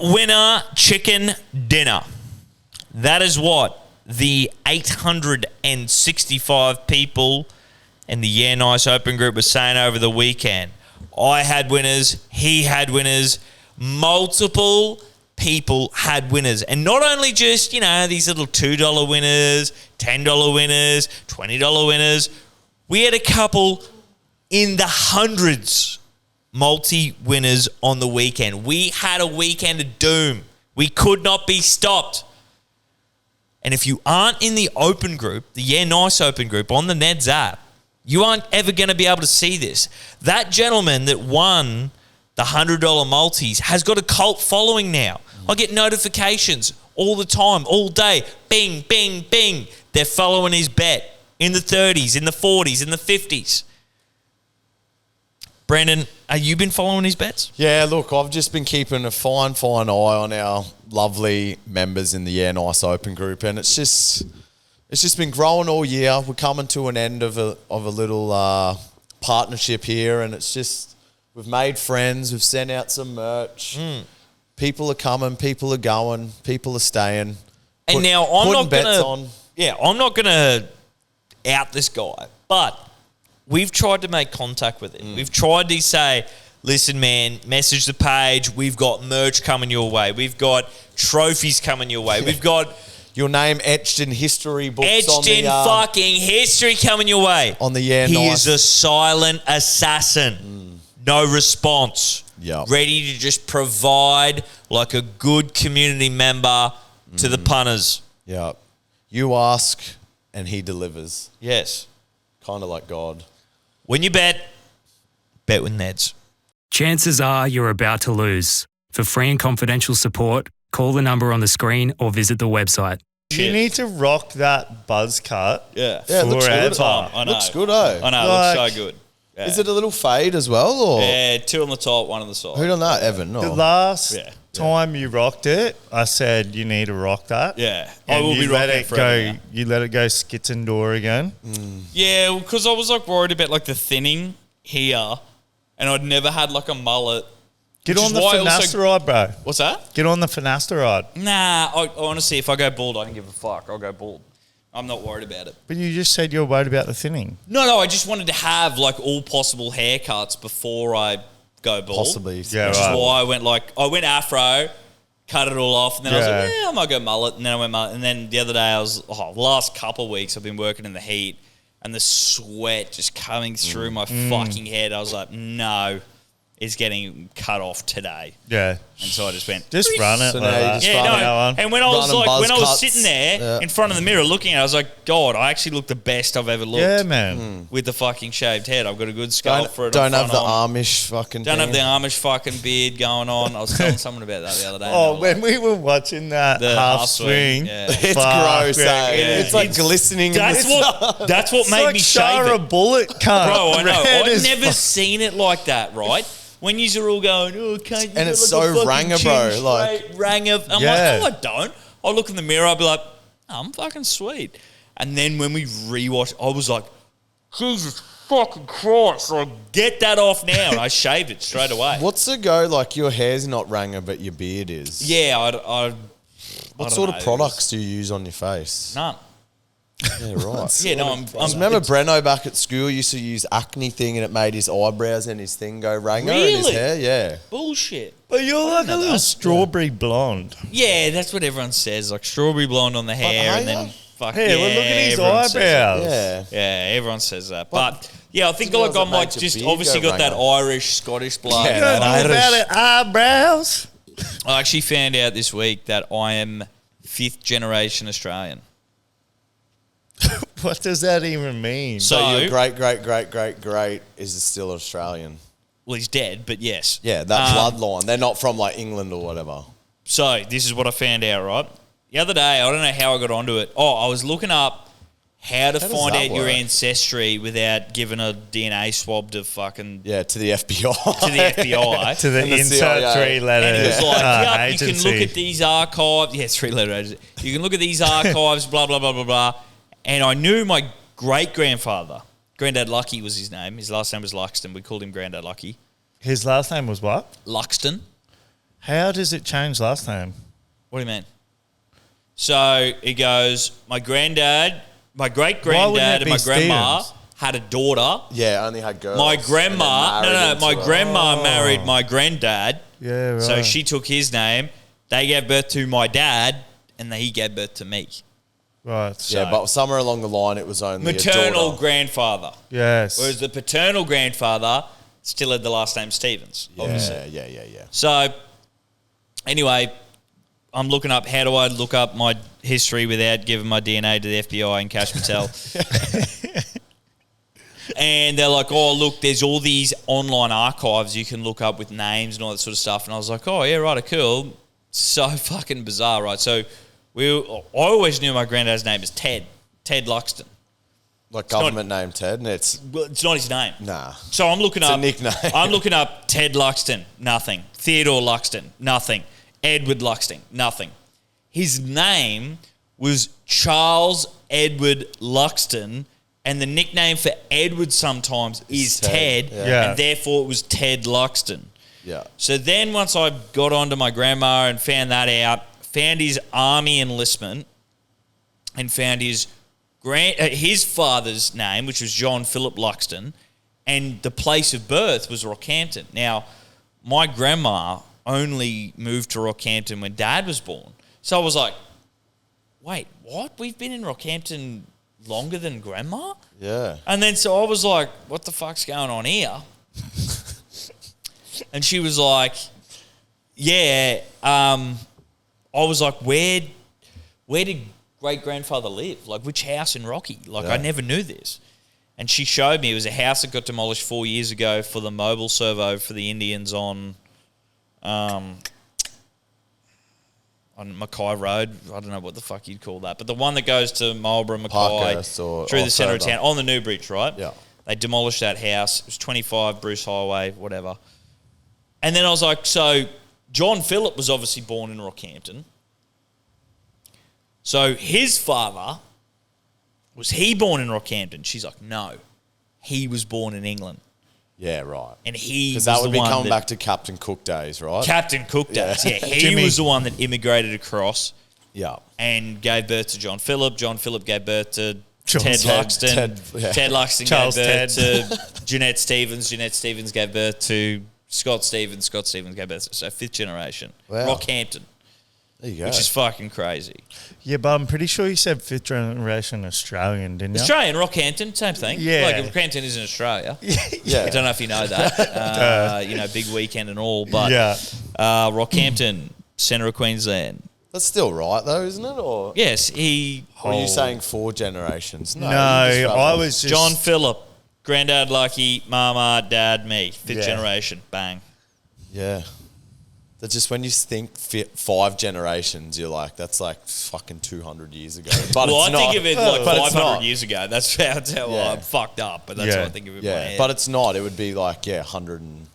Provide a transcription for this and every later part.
winner chicken dinner. That is what the 865 people in the Yeah Nice Open group were saying over the weekend. I had winners. He had winners. Multiple people had winners. And not only just, these little $2 winners, $10 winners, $20 winners. We had a couple in the hundreds multi-winners on the weekend. We had a weekend of doom. We could not be stopped. And if you aren't in the open group, the Yeah Nice Open group on the Neds app, you aren't ever going to be able to see this. That gentleman that won the $100 multis has got a cult following now. I get notifications all the time, all day. Bing, bing, bing. They're following his bet in the 30s, in the 40s, in the 50s. Brandon, have you been following his bets? Yeah, look, I've just been keeping a fine eye on our lovely members in the Yeah Nice Open group, and it's just been growing all year. We're coming to an end of a little partnership here, and it's just we've made friends. We've sent out some merch. People are coming. People are going. People are staying. And now I'm not gonna. Yeah, I'm not gonna out this guy, but we've tried to make contact with him. We've tried to say, listen, man, message the page. We've got merch coming your way. We've got trophies coming your way. We've got your name etched in history books. Etched in fucking history coming your way. On the Yeah He Nice. is a silent assassin. No response. Yep. Ready to just provide like a good community member to the punters. Yeah. You ask and he delivers. Yes. Kind of like God. When you bet with Neds. Chances are you're about to lose. For free and confidential support, call the number on the screen or visit the website. You need to rock that buzz cut. Yeah. Yeah, it looks good. Forever. I know. Looks good, eh? I know, it Like- looks so good. Yeah. Is it a little fade as well? Or Yeah, 2 on the top, 1 on the side. who done that, Evan? The Or? last Yeah. time you rocked it, I said you need to rock that. Yeah. And I will you be let rocking it forever go. now. You let it go skits and door again. Yeah, because I was like worried about like the thinning here, and I'd never had like a mullet. Get Which on is the why also- finasteride, bro. What's that? Get on the finasteride. Nah, honestly, if I go bald, I don't give a fuck. I'll go bald. I'm not worried about it. But you just said you're worried about the thinning. No, I just wanted to have like all possible haircuts before I go bald. Possibly. Yeah, Which right. is why I went afro, cut it all off, and then I was like, Yeah. I might go mullet, and then I went mullet, and then the other day the last couple of weeks I've been working in the heat, and the sweat just coming through my fucking head. I was like, no, it's getting cut off today. Yeah. And so I just went, Just run it. So like now you that. just yeah, run no. it. And when I was Run and like, when I buzz was cuts. sitting there Yeah. in front of the mirror looking at it, I was like, God, I actually look the best I've ever looked. Yeah, man. With the fucking shaved head. I've got a good scalp for it. Don't on have the front on. Amish fucking Don't have thing. the Amish fucking beard going on. I was telling someone about that the other day. Oh, when we were watching that The half half swing, swing, yeah. It's fuck, gross, man. eh? Yeah. It's like glistening. That's in the what It's made like me shave Shara it. Bullet, cunt. Bro, I know. Red I've as never fuck. seen it like that, right? When you're all going, oh, can't you And got it's like a so fucking ranger, chin bro, like- straight ranger. I'm Yeah. like, no, I don't. I'll look in the mirror, I'll be like, oh, I'm fucking sweet. And then when we rewatched, I was like, Jesus fucking Christ, like, get that off now. And I shaved it straight away. What's the go? Like your hair's not ranger, but your beard is. Yeah, I What don't sort know. of products do you use on your face? None. Yeah, right. Yeah, no, I'm Remember Breno back at school used to use acne thing and it made his eyebrows and his thing go ranger and his Really? hair? Yeah. bullshit. But you're like a know little that. strawberry blonde. Yeah, that's what everyone says. Like strawberry blonde on the hair, are and then ya? fuck Hey, yeah, well, look at his everyone says that. eyebrows. Yeah. Yeah, everyone says that. What? But yeah, I think Something like else I that might makes your just beard obviously go got that ranger. Irish, Scottish blood. You don't know Irish. about it, eyebrows. I actually found out this week that I am 5th generation Australian. What does that even mean? So, So your great is still Australian. well, he's dead, but yes. Yeah, that bloodline. They're not from like England or whatever. So this is what I found out, right? The other day, I don't know how I got onto it. Oh, I was looking up how to does find that out your work? ancestry without giving a DNA swab to fucking Yeah, to the FBI. to the FBI. to the And the insert CIA. 3 letter And it was like, yep, you can agency. look at these archives. Yeah, 3-letter agency. You can look at these archives, blah, blah, blah, blah, blah. And I knew my great-grandfather, Grandad Lucky was his name. His last name was Luxton. We called him Grandad Lucky. His last name was what? Luxton. How does it change last name? What do you mean? So it goes, my granddad, my Why wouldn't great-granddad it and my be grandma Stevens? had a daughter. Yeah, only had girls. My and then grandma, married my into a- grandma married my granddad. Yeah, right. So she took his name. They gave birth to my dad, and he gave birth to me. Right. Yeah, but somewhere along the line, it was only a Maternal daughter. grandfather. Yes. Whereas the paternal grandfather still had the last name Stevens, obviously. Yeah. So, anyway, I'm looking up, how do I look up my history without giving my DNA to the FBI and Cash Patel? And they're like, oh, look, there's all these online archives you can look up with names and all that sort of stuff. And I was like, oh, yeah, right, cool. So fucking bizarre, right? So I always knew my granddad's name is Ted Luxton. Like government name Ted, and Well, it's not his name. nah. So I'm looking It's a up. nickname. I'm looking up Ted Luxton, nothing. Theodore Luxton, nothing. Edward Luxton, nothing. His name was Charles Edward Luxton, and the nickname for Edward sometimes is Ted, Yeah. and therefore it was Ted Luxton. Yeah. So then once I got onto my grandma and found that out, found his army enlistment, and found his father's name, which was John Philip Luxton, and the place of birth was Rockhampton. Now, my grandma only moved to Rockhampton when Dad was born. So I was like, wait, what? We've been in Rockhampton longer than Grandma? Yeah. And then so I was like, what the fuck's going on here? And she was like, yeah. I was like, where did great-grandfather live? Like, which house in Rocky? Like, I never knew this. And she showed me it was a house that got demolished 4 years ago for the mobile servo for the Indians on Mackay Road. I don't know what the fuck you'd call that. But the one that goes to Marlborough, Mackay, Parkhurst or through the centre of further. town, on the New Bridge, right? Yeah. They demolished that house. It was 25 Bruce Highway, whatever. And then I was like, so John Phillip was obviously born in Rockhampton. So his father, was he born in Rockhampton? She's like, no. He was born in England. Yeah, right. And he Because was that would the be one coming that, back to Captain Cook days, right? Captain Cook days. Yeah, he Jimmy. was the one that immigrated across Yeah. and gave birth to John Phillip. John Phillip gave birth to John Ted Ted- Luxton. Ted, yeah. Ted Luxton Charles gave birth Ted. to Jeanette Stevens. Jeanette Stevens gave birth to Scott Stevens. Scott Stevens gave birth to, so fifth generation. Wow. Rockhampton, There you go. which is fucking crazy. Yeah, but I'm pretty sure you said fifth generation Australian, didn't you? Australian, Rockhampton, same thing. Yeah. Like Rockhampton is in Australia. yeah. I don't know if you know that. Big weekend and all, but Yeah. Rockhampton, centre of Queensland. That's still right, though, isn't it? Or Yes, he... or are you saying 4 generations? No, you just rather- I was just... John Phillip, granddad Lucky, mama, dad, me. Fifth Yeah. generation, bang. Yeah. That's just when you think 5 generations, you're like, that's like fucking 200 years ago. But Well, it's I not. think of it like But it's 500 not. years ago. That's how Yeah. I'm fucked up, but that's Yeah. how I think of it in my Yeah, head. but it's not. It would be like, 100 and...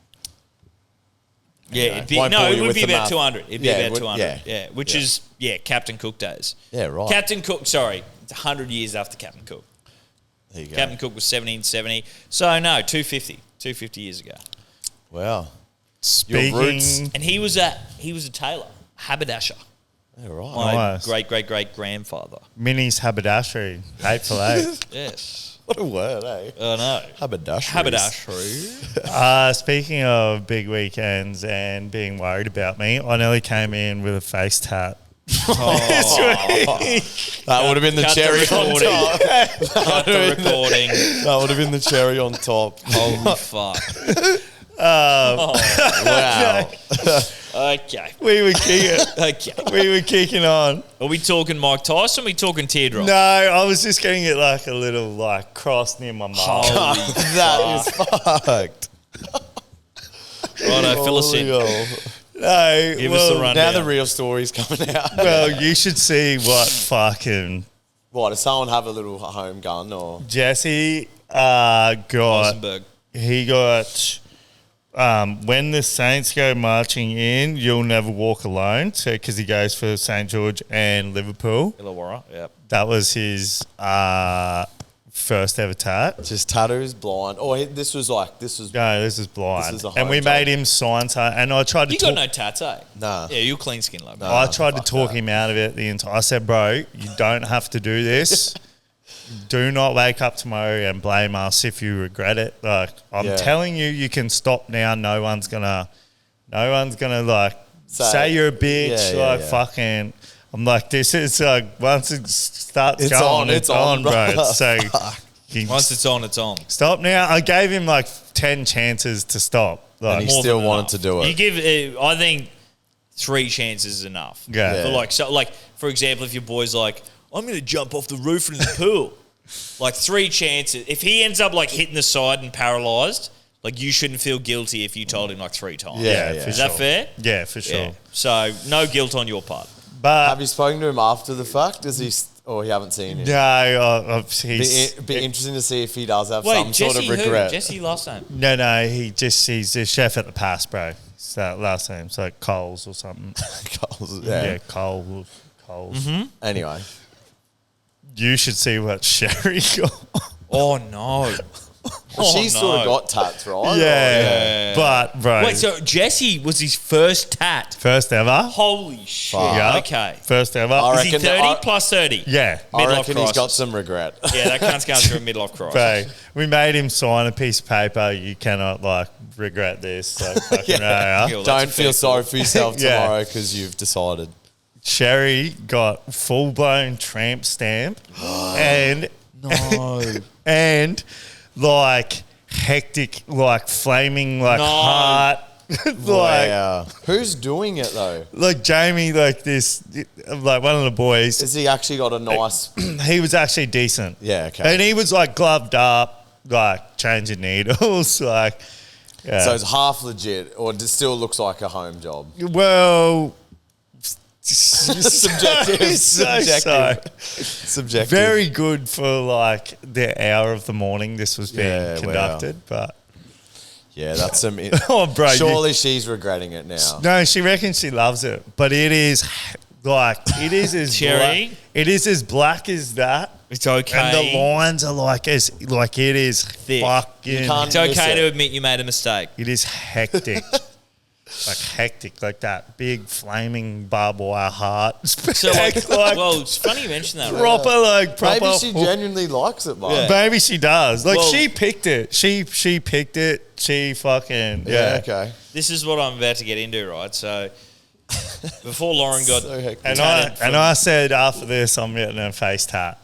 yeah, it'd be, Won't no, bore it you would with be the about math. 200. It'd be Yeah, it about would- 200. yeah. Yeah, which Yeah. is, Captain Cook days. Yeah, right. Captain Cook, sorry, it's 100 years after Captain Cook. There you go. Captain Cook was 1770. So, no, 250 years ago. Wow. Your roots. Speaking... And he was a tailor, haberdasher. Yeah, right. My Nice. great-great-great-grandfather. Minnie's haberdashery. 8 for 8. Yes. What a word, eh? I know. Haberdashery. Haberdashery. Speaking of big weekends and being worried about me, I nearly came in with a face tat. That would have been the Cut the cherry on recording. top. Cut the recording. That would have been the cherry on top. Holy fuck. Wow. Okay. We were kicking, Okay. we were kicking on. Are we talking Mike Tyson? Or are we talking teardrop? No, I was just getting it like a little like cross near my mouth. Holy That is fucked. Righto, fill us Holy in. hell. No, Give us the run. Now Yeah. the real story's coming out. Well, you should see what fucking What, does someone have a little home gun or? Jesse got. Eisenberg. He got. When the Saints go marching in, you'll never walk alone. So, because he goes for St. George and Liverpool, Illawarra. Yep. that was his first ever tat. Just tattoos, blind. Oh, this was. No, this is blind. This is a and we home made job. him sign something. And I tried to You got no tats, eh? Nah. Yeah, you're clean skin, like. I tried to fuck talk that. him out of it the entire. I said, bro, you don't have to do this. Do not wake up tomorrow and blame us if you regret it. Like, I'm telling you, you can stop now. No one's gonna like say you're a bitch. Fucking. I'm like, this is like once it starts going, it's on, bro. So Once it's on, it's on. stop now. I gave him like 10 chances to stop. Like, And he More still than wanted enough. to do it. You give, I think, 3 chances is enough. Yeah. For for example, if your boy's like, I'm going to jump off the roof into the pool, like 3 chances. If he ends up like hitting the side and paralyzed, like you shouldn't feel guilty if you told him like 3 times. Yeah, Is that fair? Yeah, for sure. Yeah. So no guilt on your part. But Have you spoken to him after the fact? Does he? Or you haven't seen him? no, Be interesting to see if he does have Wait, some Jesse sort of regret. who? Jesse last name. no, he's a chef at the pass, bro. It's that last name. It's like Coles or something. Yeah, Coles. Anyway, You should see what Sherry got. Oh no. she sort of got tats, right? Yeah. But, bro. Wait, so Jesse was his first tat. First ever? Holy shit. Yeah. Okay. First ever? I Is he reckon 30 I- plus 30? Yeah. I Midlife reckon he's got crisis. some regret. Yeah, that cunt's going through a midlife crisis. Bro, we made him sign a piece of paper. You cannot, like, regret this. So fucking Yeah, yeah. that's Don't a feel fair sorry for yourself Yeah. tomorrow because you've decided. Sherry got full-blown tramp stamp and like hectic, like flaming, like No. heart. like, Wow. Who's doing it though? like Jamie, like this, like one of the boys. Has he actually got a nice? He was actually decent. Yeah, okay. And he was like gloved up, like changing needles, like. Yeah. So it's half legit, or it still looks like a home job. Well, Subjective. Subjective. Very good for like the hour of the morning this was being Yeah, wow. conducted, but Yeah, that's some. oh, bro, Surely she's regretting it now. no, she reckons she loves it, but it is like it is as Cherry? black, it is as black as that. It's okay. And the lines are like it is Thick. fucking. You can't- It's okay Miss to it. admit you made a mistake. It is hectic. Like hectic, like that big flaming barbed wire heart. So, like, well, it's funny you mention that. Right? proper. Maybe she genuinely likes it, man. Yeah. Maybe she does. Like Well- she picked it. She picked it. She fucking Yeah, okay. This is what I'm about to get into, right? So, before Lauren got So hectic. and tatted I said after this I'm getting a face tat.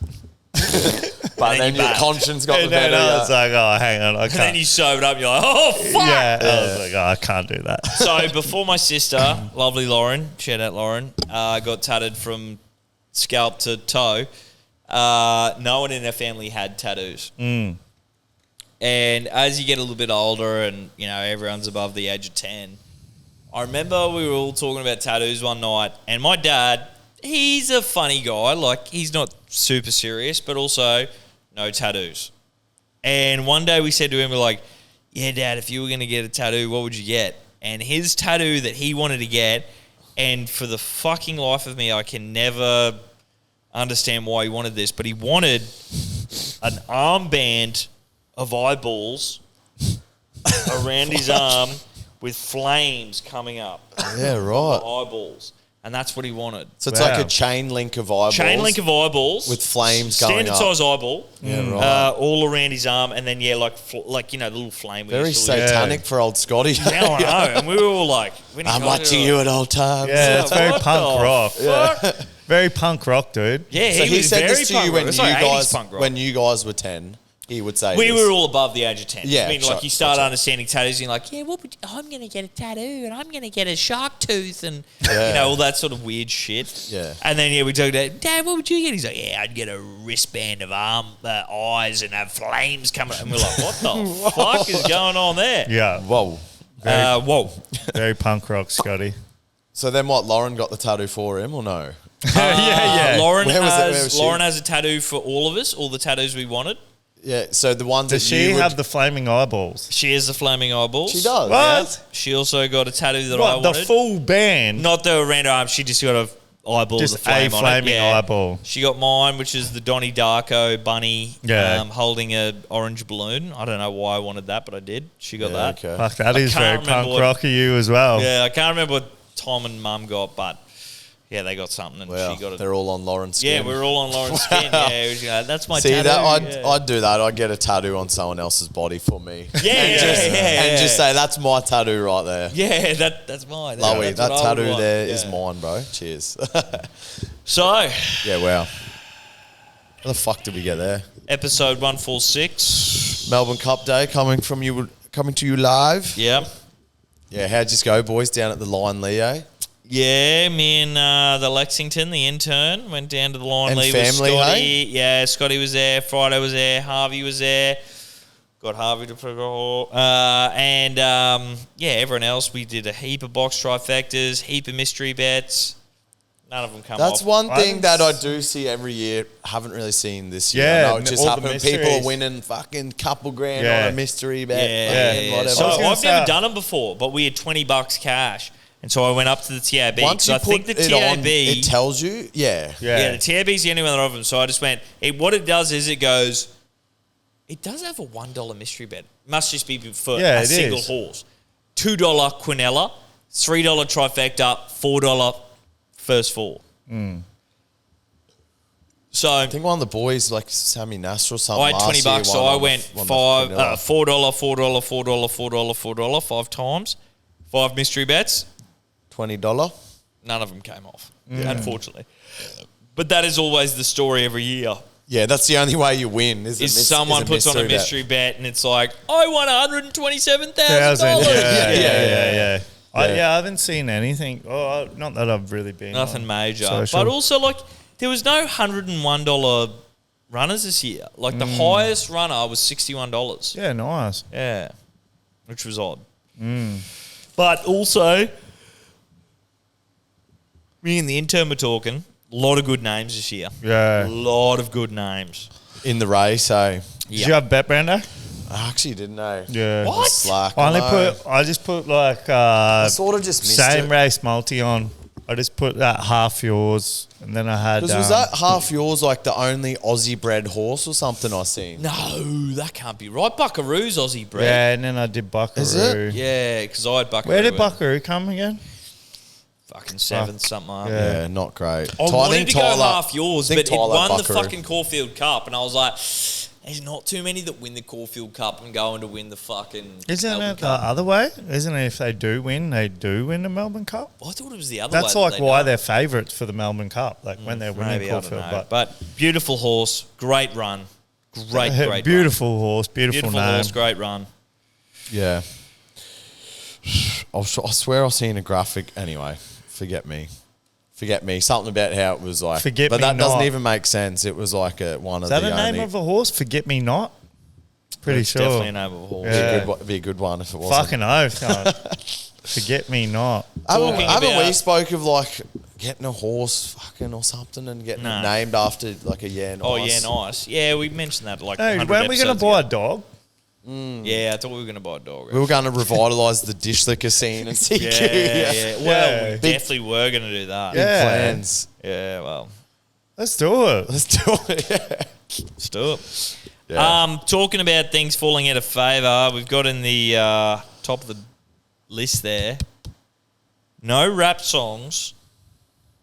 But then then you your back. conscience got the And then better. I was like, oh, hang on, I and then can't. you sobered up, you're like, oh, fuck! Yeah, I was like, oh, I can't do that. So before my sister, lovely Lauren, shout out Lauren, got tatted from scalp to toe, no one in our family had tattoos. And as you get a little bit older and, you know, everyone's above the age of 10, I remember we were all talking about tattoos one night, and my dad, he's a funny guy. Like, he's not super serious, but also no tattoos. And one day we said to him, we're like, yeah, Dad, if you were going to get a tattoo, what would you get? And his tattoo that he wanted to get, and for the fucking life of me, I can never understand why he wanted this, but he wanted an armband of eyeballs around his arm with flames coming up. Yeah, right. Eyeballs. And that's what he wanted. So it's Wow. like a chain link of eyeballs. Chain link of eyeballs. With flames going standard up. size eyeball. Yeah, right. All around his arm. And then, yeah, like you know, the little flame. we Very used to look- satanic for old Scotty. Now I know. And we were all like... when he I'm told watching us, you at all times. Yeah, it's very what punk the rock. fuck? Very punk rock, dude. Yeah, So he was said very this to punk you rock. when It was you like 80s guys punk rock. when you guys were 10. He would say We this. were all above the age of 10. Yeah, I mean, sure, like, you start gotcha. understanding tattoos, and you're like, yeah, what would I'm going to get a tattoo, and I'm going to get a shark tooth, and, Yeah. you know, all that sort of weird shit. Yeah. And then, yeah, we talked about, Dad, what would you get? He's like, yeah, I'd get a wristband of eyes and have flames coming. And we're like, what the fuck is going on there? Yeah. Whoa. Whoa. Very punk rock, Scotty. So then what, Lauren got the tattoo for him or no? yeah. Lauren Where was it? Where was she? Lauren has a tattoo for all of us, all the tattoos we wanted. Yeah, so the ones Does that she you would, have the flaming eyeballs? She has the flaming eyeballs. She does. What? She also got a tattoo that I What, the wanted. full band? Not the around her arm. She just got a eyeball. Just with a flame a on flaming it. Yeah. eyeball. She got mine, which is the Donnie Darko bunny holding a orange balloon. I don't know why I wanted that, but I did. She got that. Okay. Fuck, that is very can't remember punk what- rock of you as well. Yeah, I can't remember what Tom and Mum got, but yeah, they got something and Wow, she got it. they're all on Lauren's skin. Yeah, we're all on Lauren's skin. Yeah, that's my See tattoo. that? yeah. I'd do that. I'd get a tattoo on someone else's body for me. Yeah, And just say, that's my tattoo right there. Yeah, that's mine. Lowy, That's that what I would tattoo want. there is Yeah. mine, bro. Cheers. So, Yeah, wow. How the fuck did we get there? episode 146. Melbourne Cup Day coming to you live. Yeah. Yeah, how'd you go, boys, down at the Lion Leo? Yeah, me and the Lexington, the intern, went down to the line. And Lee family, with Scotty. hey? Yeah, Scotty was there. Friday was there. Harvey was there. Got Harvey to put yeah, everyone else. We did a heap of box trifectas, heap of mystery bets. None of them come That's off. one I thing haven't that I do see every year. Haven't really seen this year. Yeah, I know it just all the happened. People are mysteries. winning fucking couple grand Yeah. on a mystery bet. Yeah, fucking yeah. whatever. So I was gonna I've never say- done them before, but we had $20 cash, and so I went up to the TAB. Once you I think put the it TAB, on, it tells you. Yeah. yeah, the TAB's the only one of them. So I just went. What it does is it goes. It does have a $1 mystery bet. Must just be for Yeah, a it single is. horse. $2 Quinella, $3 trifecta, $4 first four. So I think one of the boys, like Sammy Nasser or something. I had last $20, year so won I on the- went won the $4, vanilla. $4, $5 times, 5 mystery bets. $20. None of them came off, unfortunately. But that is always the story every year. Yeah, that's the only way you win. Is someone puts on a bet. mystery bet and it's like, I won $127,000. Yeah. I Yeah. haven't seen anything. Oh, not that I've really been. Nothing on major. social. But also, like, there was no $101 runners this year. Like, the highest runner was $61. Yeah, nice. Yeah. Which was odd. But also, me and the intern were talking. A lot of good names this year. Yeah. A lot of good names. In the race, eh? Did you have Bet Brando? I actually didn't know. Yeah. What? Slack. I just put like sort of just missed same it. race multi on. I just put that half yours, and then I had. Because was that half yours like the only Aussie bred horse or something I seen? No, that can't be right. Buckaroo's Aussie bred. Yeah, and then I did Buckaroo. Is it? Yeah, because I had Buckaroo. Where did in Buckaroo come again? Fucking seventh, something like that. Yeah, not great. I wanted think to go Tyler- half yours, I but think it Tyler won the Buckaroo. fucking Caulfield Cup, and I was like, there's not too many that win the Caulfield Cup and go on to win the fucking Isn't Melbourne it the Cup. other way? Isn't it if they do win the Melbourne Cup? I thought it was the other That's way. like that why don't. they're favourites for the Melbourne Cup, like when they're winning Maybe, I don't Caulfield. know. But beautiful horse, great run. Great beautiful horse, run. beautiful name. Horse, great run. Yeah. I swear I've seen a graphic. Anyway, forget me. Something about how it was like. Forget but Me that doesn't Not. even make sense. It was like one Is of that the a name only. of a horse? Forget Me Not? Pretty It's sure. definitely a name of a horse. Yeah. Be a good one if it wasn't. Fucking oath. cunt. Forget Me Not. Talking Haven't we about- spoke of like getting a horse fucking or something and getting No. it named after like a yeah nice. Oh, yeah, nice. Yeah, we mentioned that like Hey, 100 weren't we going to episodes buy ago. a dog? Yeah, I thought we were going to buy a dog. We were going to revitalise the dish liquor scene and CQ. yeah. Well, Yeah. we definitely were going to do that. Big Yeah. plans. Yeah, well, Let's do it. Let's do it. Yeah. let's do it. Yeah. Talking about things falling out of favour, we've got in the top of the list there. No rap songs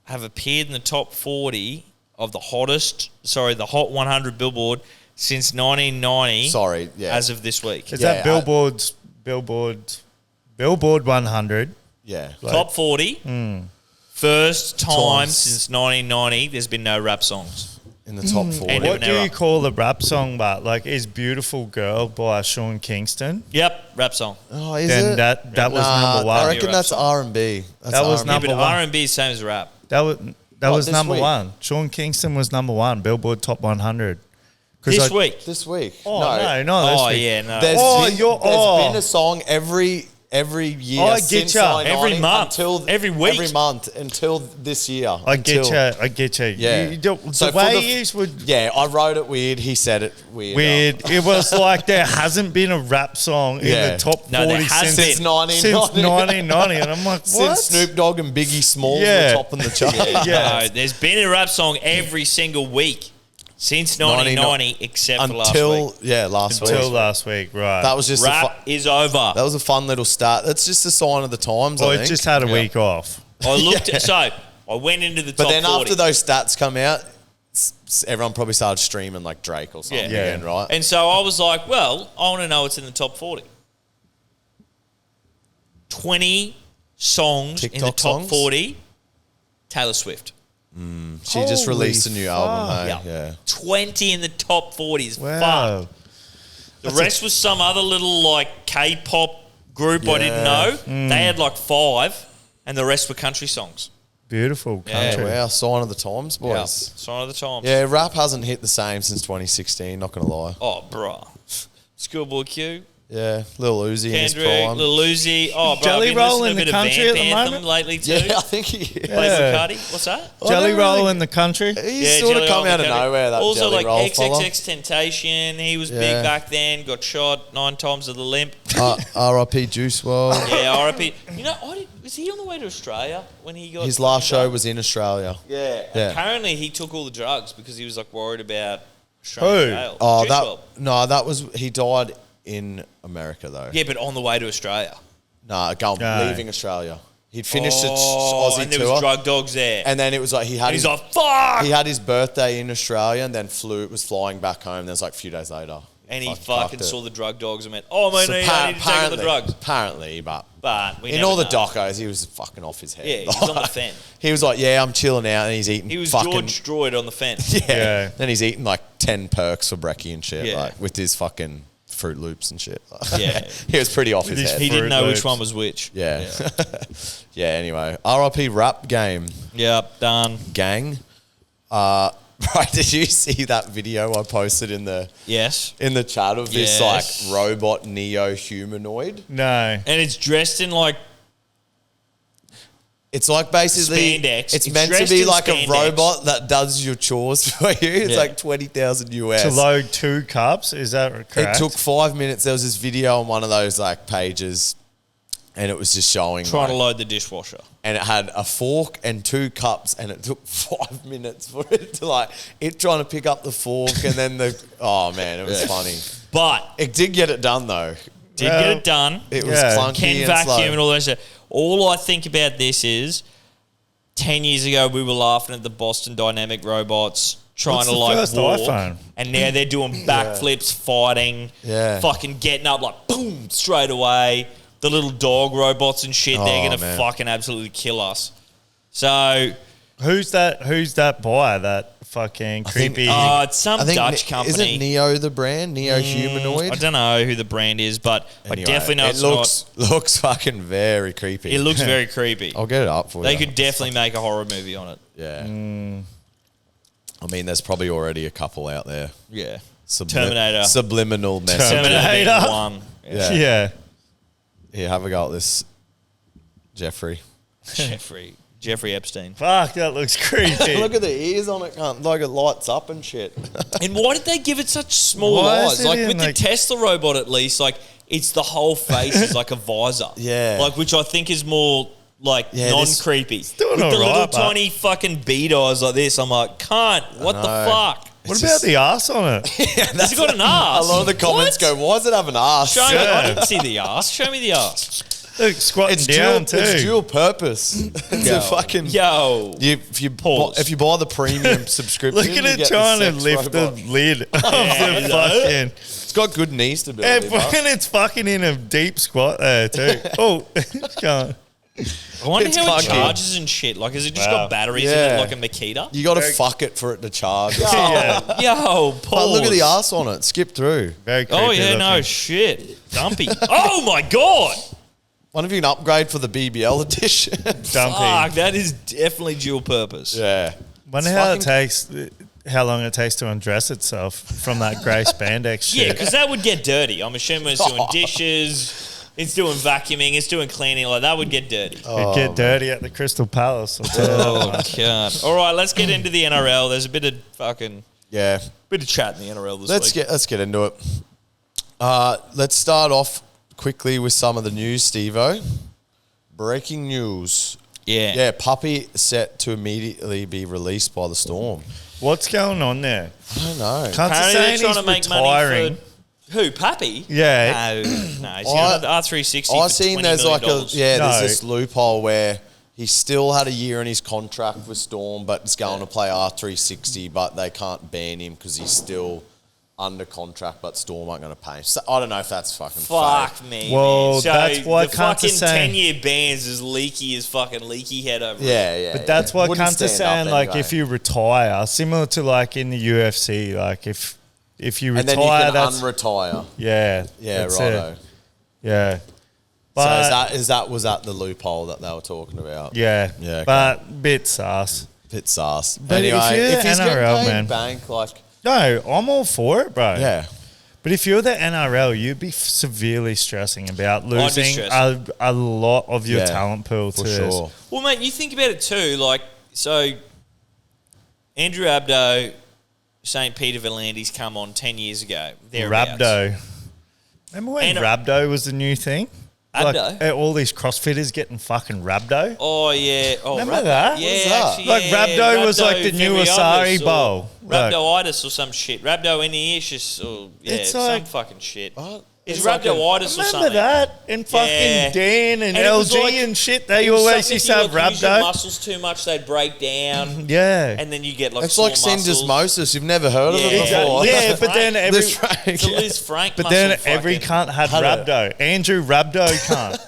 have appeared in the top 40 of the Hot 100 Billboard since 1990. Sorry. Yeah. As of this week. Is Yeah, that Billboard 100? yeah. Top 40. First time Times. since 1990 there's been no rap songs. In the top 40. And What do error. you call the rap song, but like is Beautiful Girl by Sean Kingston? Yep, rap song. Oh, is Then it? that was number one. I reckon Rap that's song. R&B. That was Yeah, number but one. R&B is same as rap. That was this number week? one. Sean Kingston was number one. Billboard Top 100. 'Cause This I- week. This week. Oh no, no, this Oh, week. yeah, no. There's Oh, been, you're- there's oh. been a song every every year. I get since ya. 1990 Every month. Every week. Every month until this year. I get you. Yeah. The way you would... Yeah, I wrote it weird. He said it weird. Weird. It was like there hasn't been a rap song in the top 40 No, there has Since been. 1990. And I'm like, what? Since Snoop Dogg and Biggie Smalls Yeah. were topping the chart. Yeah. No, there's been a rap song every single week since 1990, except for last week. Last week. Until last week, right. That was just Rap is over. that was a fun little start. That's just a sign of the times. Well, I it think. just had a week off. I looked at, so I went into the But top then 40. after those stats come out, everyone probably started streaming like Drake or something Yeah. again, right? And so I was like, well, I want to know what's in the top 40. 20 songs in the TikTok top songs? 40, Taylor Swift. She just Holy released a new album, Yeah. hey? Yeah. 20 in the top 40 is Wow. fuck. The rest was some other little like K-pop group I didn't know. They had like 5 and the rest were country songs. Beautiful Yeah. country. Wow, sign of the times, Yeah. boys. Sign of the times. Yeah, rap hasn't hit the same since 2016, not going to lie. Oh, bruh. Schoolboy Q, Yeah, Lil Uzi in his Kendrick, prime. Lil Uzi. Oh, bro, Jelly I've been Roll listening in to a the bit of country at Vamp the Anthem moment? lately too. Yeah, I think he Played is. with Cardi. What's that? Jelly don't Roll really- in the country. He's Yeah, sort of Jelly come Roll out of Country. nowhere, that Also, Jelly like Roll fella. XXX Temptation, he was Yeah. big back then. Got shot 9 times with a limp. R.I.P. Juice WRLD. Yeah, RIP. You know, was he on the way to Australia when he got His last show fucking was in Australia. Yeah. Yeah. Apparently, he took all the drugs because he was like worried about Australian Who? jail. Oh, Juice WRLD. that was he died in America though. Yeah, but on the way to Australia. No, leaving Australia. He'd finished the Oh, Aussie and there tour, was drug dogs there. and then it was like he had And he's his, like, fuck! he had his birthday in Australia, and then was flying back home. Then it's like a few days later, And he fucking fucking fucked it. saw the drug dogs and went, oh, man, So I need to take all the drugs. Apparently, but But in all the docos, he was fucking off his head. Yeah, he was on the fence. He was like, "Yeah, I'm chilling out," and he's eating. He was fucking, George Droid on the fence. Yeah. Yeah. Then he's eating like 10 perks for brekkie and shit, Yeah. like with his fucking Fruit Loops and shit. Yeah. He was pretty off his his head. He didn't Fruit know Loops. which one was which. Yeah. Yeah, anyway. RIP rap game, Yep, done. gang. Right, did you see that video I posted in the Yes. chat of this Yes. like robot neo humanoid? No. And it's dressed in like It's like basically Spandex. It's It's meant to dressed be in like spandex. a robot that does your chores for you. It's Yeah. like 20,000 US. To load 2 cups, is that correct? It took 5 minutes. There was this video on one of those like pages, and it was just showing trying to like, load the dishwasher. and it had a fork and 2 cups, and it took 5 minutes for it to like it trying to pick up the fork, and then oh man, it was funny. But It did get it done though. did Well, get it done. It was Yeah. clunky Can and vacuum slow. and all that stuff. All I think about this is 10 years ago we were laughing at the Boston Dynamic robots trying What's to the like first walk, iPhone? and now they're doing backflips, fighting, Yeah. fucking getting up like boom straight away. The little dog robots and shit, they're Oh, gonna man. fucking absolutely kill us. So Who's that by that fucking think- creepy? it's some I think Dutch company. Isn't Neo the brand? Neo Humanoid? I don't know who the brand is, but Anyway, I definitely know it it's looks fucking very creepy. not. It looks very creepy. I'll get it up for They you. could definitely make a horror movie on it. Yeah. I mean, there's probably already a couple out there. Yeah. Subliminal message. Terminator Terminator. 1. Yeah. yeah. Here, have a go at this, Jeffrey. Jeffrey Epstein. Fuck, that looks creepy. Look at the ears on it, cunt. Like it lights up and shit. And why did they give it such small Why is eyes? it Like in, with like- the Tesla robot, at least, like it's the whole face is like a visor. Yeah. Like which I think is more like Yeah, this- non-creepy. doing With the alright, little but- tiny fucking bead eyes like this, I'm like, cunt, what the know. fuck? What about the ass on it? Has it got an ass? A lot of the comments What? go, "Why does it have an ass?" Show me. Yeah. I didn't see the ass. Show me the ass. Look, squatting It's down dual. too. It's dual purpose. It's Yo. a fucking. Yo. If you Pause. buy the premium subscription, Look at you it get trying the to sex lift robot. the lid of the fucking. It's got good knee stability. And but- fucking it's fucking in a deep squat there too. Oh, it's going. I wonder It's how it clunky. charges and shit. Like, has it just Wow. got batteries in Yeah. it like a Makita? You got to Very- fuck it for it to charge. Yeah, Yo, But pause. look at the ass on it. Skip through. very creepy. Oh, yeah, no, looking. shit. Dumpy. Oh, my God. Why don't you can upgrade for the BBL edition? Dumpy. Fuck, that is definitely dual purpose. Yeah. Wonder It's how it fucking- takes, how long it takes to undress itself from that grey spandex Yeah, shit. because that would get dirty. I'm assuming it's doing dishes, It's doing vacuuming. It's doing cleaning. Like that would get dirty. It'd get dirty at the Crystal Palace. I'll tell you Oh that. God! All right, let's get into the NRL. There's a bit of bit of chat in the NRL this week. Let's get into it. Let's start off quickly with some of the news, Steve-O. Breaking news. Yeah, Puppy set to immediately be released by the Storm. What's going on there? I don't know. Can't Apparently say they're he's trying to make retiring. money for who? Pappy? Yeah. No, he's got the R360. I've for seen $20 there's million. there's this loophole where he still had a year in his contract with Storm, but is going to play R360, but they can't ban him because he's still under contract, but Storm aren't going to pay him. So I don't know if that's fucking Fuck fake. me. Well, man. So that's what the Cunt fucking is saying. 10-year bans is leaky as fucking leaky head over. Yeah. But that's what Wouldn't Cunt is stand saying. up Like, anyway. if you retire, similar to like in the UFC, like if you and retire, then you can that's unretire. yeah, Yeah, that's righto. it. Yeah, but Was that the loophole that they were talking about? yeah, Yeah, okay. but bit sus. Bit sus. But Anyway, if you're he's the getting NRL, paid man. bank, like No, I'm all for it, bro. yeah. But if you're the NRL, you'd be severely stressing about be losing stressing. a lot of your Yeah, talent pool for to this. sure. Well, mate, you think about it too. Like, so Andrew Abdo, St. Peter Volandis come on 10 years ago. Thereabouts. Rabdo. Remember when And- Rabdo was the new thing? Abdo? Like, all these CrossFitters getting fucking Rabdo. Oh, yeah. Oh, Remember that? Yeah, What is that? actually, Like, yeah, Rabdo was like the new Viriatus Asari or Bowl. Like- Rabdoitis or some shit. Rhabdoineus or, It's some like- fucking shit. What? It's It's like a- rhabdoitis or Remember something. that? And fucking Yeah. Dan and, And it was LG like- and shit, they It was always something used to if have you, like, use your Rabdo. muscles too much, they'd break down. Yeah. And then you get like It's sore like muscles. syndesmosis. You've never heard of it Yeah. before. Yeah, but then every Liz Frank, It's a yeah. Liz Frank but muscle then every fucking- cunt had Had it. Rabdo. Andrew Rabdo can't.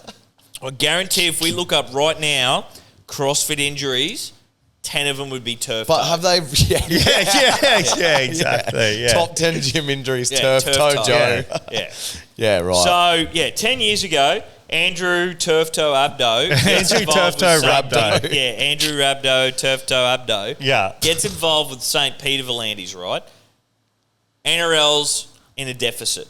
I guarantee if we look up right now, CrossFit injuries, 10 of them would be turf. But toe. have they? yeah, exactly. Yeah. Top 10 gym injuries. Yeah, turf toe Joe. Yeah. Yeah, right. So, yeah, 10 years ago, Andrew Turf Toe Abdo. gets Andrew involved Turf with Toe St. Rabdo. Peter- Yeah, Andrew Rabdo, Turf Toe Abdo. Yeah. Gets involved with St. Peter Volandis, right? NRL's in a deficit.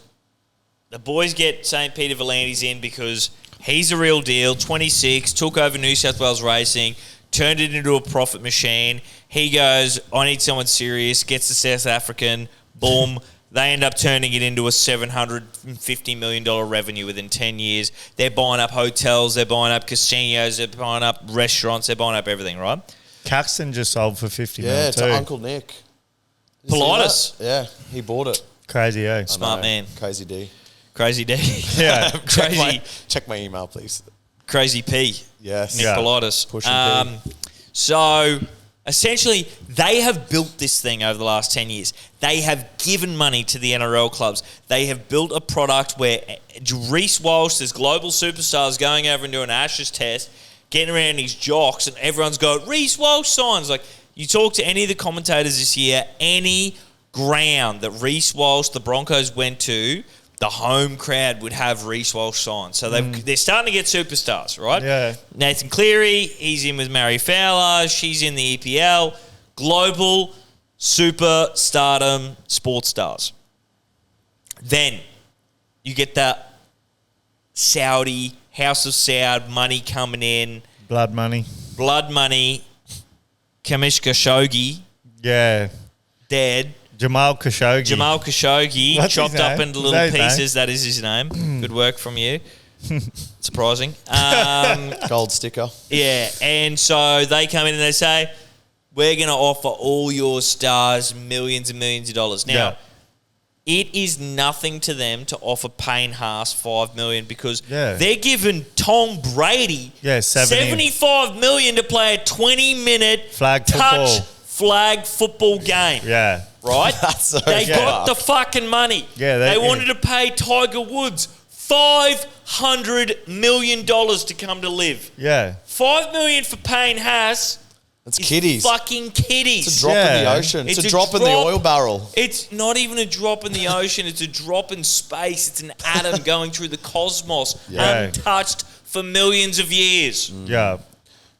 The boys get St. Peter Volandis in because he's a real deal, 26, took over New South Wales Racing, turned it into a profit machine. He goes, I need someone serious, gets the South African, boom. They end up turning it into a $750 million revenue within 10 years. They're buying up hotels, they're buying up casinos, they're buying up restaurants, they're buying up everything, right? Caxton just sold for 50 yeah, mil to too. Uncle Nick. You see Pilatus. that? Yeah, he bought it. Crazy, eh? Smart No, man. Crazy D. Crazy D. Yeah. Check my email, please. Crazy P. Yes. Nick Yeah. Pilatus. Pushing P. So essentially, they have built this thing over the last 10 years. They have given money to the NRL clubs. They have built a product where Reece Walsh, there's global superstars going over and doing an Ashes test, getting around these jocks, and everyone's going, Reece Walsh signs. Like, you talk to any of the commentators this year, any ground that Reece Walsh, the Broncos went to, the home crowd would have Reece Walsh signed. So they're starting to get superstars, right? Yeah. Nathan Cleary, he's in with Mary Fowler, she's in the EPL. Global, super, stardom, sports stars. Then you get that Saudi, House of Saud, money coming in, Blood money. blood money, Kamish Khashoggi, Yeah. dead. Jamal Khashoggi. Jamal Khashoggi, What's his chopped up name? into Is little that his name? pieces. That is his name. Good work from you. Surprising. Gold sticker. Yeah, and so they come in and they say, we're going to offer all your stars millions and millions of dollars. Now, Yeah. it is nothing to them to offer Payne Haas $5 million because Yeah. they're giving Tom Brady Yeah, 70. $75 million to play a 20-minute Flag touch football. flag football game. Yeah. Right? That's so they fucked. got the fucking money. Yeah, they yeah. wanted to pay Tiger Woods $500 million to come to live. Yeah. $5 million for Payne Haas. It's is kiddies. Fucking kiddies. It's a drop in the Yeah. ocean. It's a drop in the oil barrel. It's not even a drop in the ocean. It's a drop in space. It's an atom going through the cosmos, Yeah. untouched for millions of years. Yeah.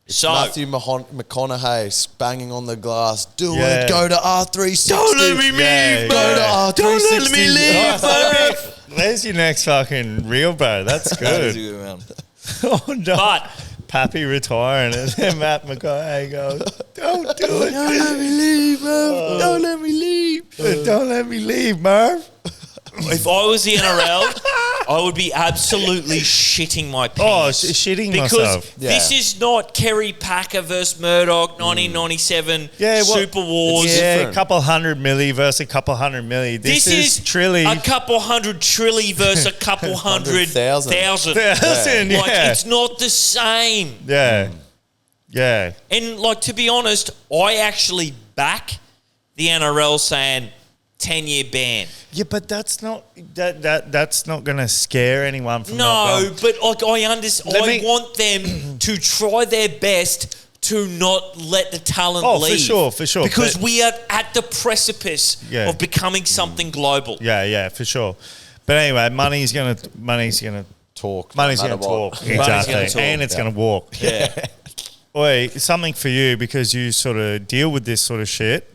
So Matthew McConaughey banging on the glass. Do Yeah. it. Go to R360. don't let me leave, Yeah, man. Go to R360. Don't let me leave, man. There's your next fucking reel, bro. That's That is a good. good one. Oh, no. But Pappy retiring and then Matt McConaughey goes, don't do it. Don't let me leave, Merv. Don't let me leave. Don't let me leave, Merv. if I was the NRL, I would be absolutely shitting my pants. Shitting because myself. this is not Kerry Packer versus Murdoch 1997 Super Wars. Yeah, different. a couple hundred milli versus a couple hundred milli. This is Trilly. a couple hundred trilly versus a couple hundred thousand. Thousand, Like, yeah. it's not the same. Yeah. Yeah. And, like, to be honest, I actually back the NRL saying 10-year ban. Yeah, but that's not that's not going to scare anyone from not No, going. but like I want them to try their best to not let the talent leave. For sure. Because But- we are at the precipice Yeah. of becoming something global. Yeah, for sure. But anyway, money's gonna Talk. Money's no gonna matter talk. what. Exactly. gonna talk. And it's gonna walk. Yeah. Oi, something for you because you sort of deal with this sort of shit.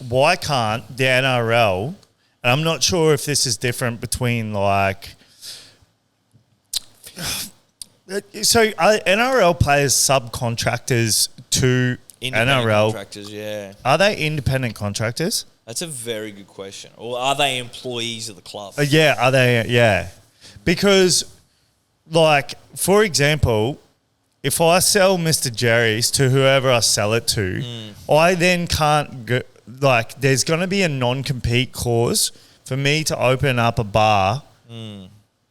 Why can't the NRL, and I'm not sure if this is different between like, so are NRL players subcontractors to Independent NRL? contractors, yeah. Are they independent contractors? That's a very good question. Or are they employees of the club? Yeah, are they? Yeah. Because, like, for example, if I sell Mr. Jerry's to whoever I sell it to, I then can't go, like, there's going to be a non-compete clause for me to open up a bar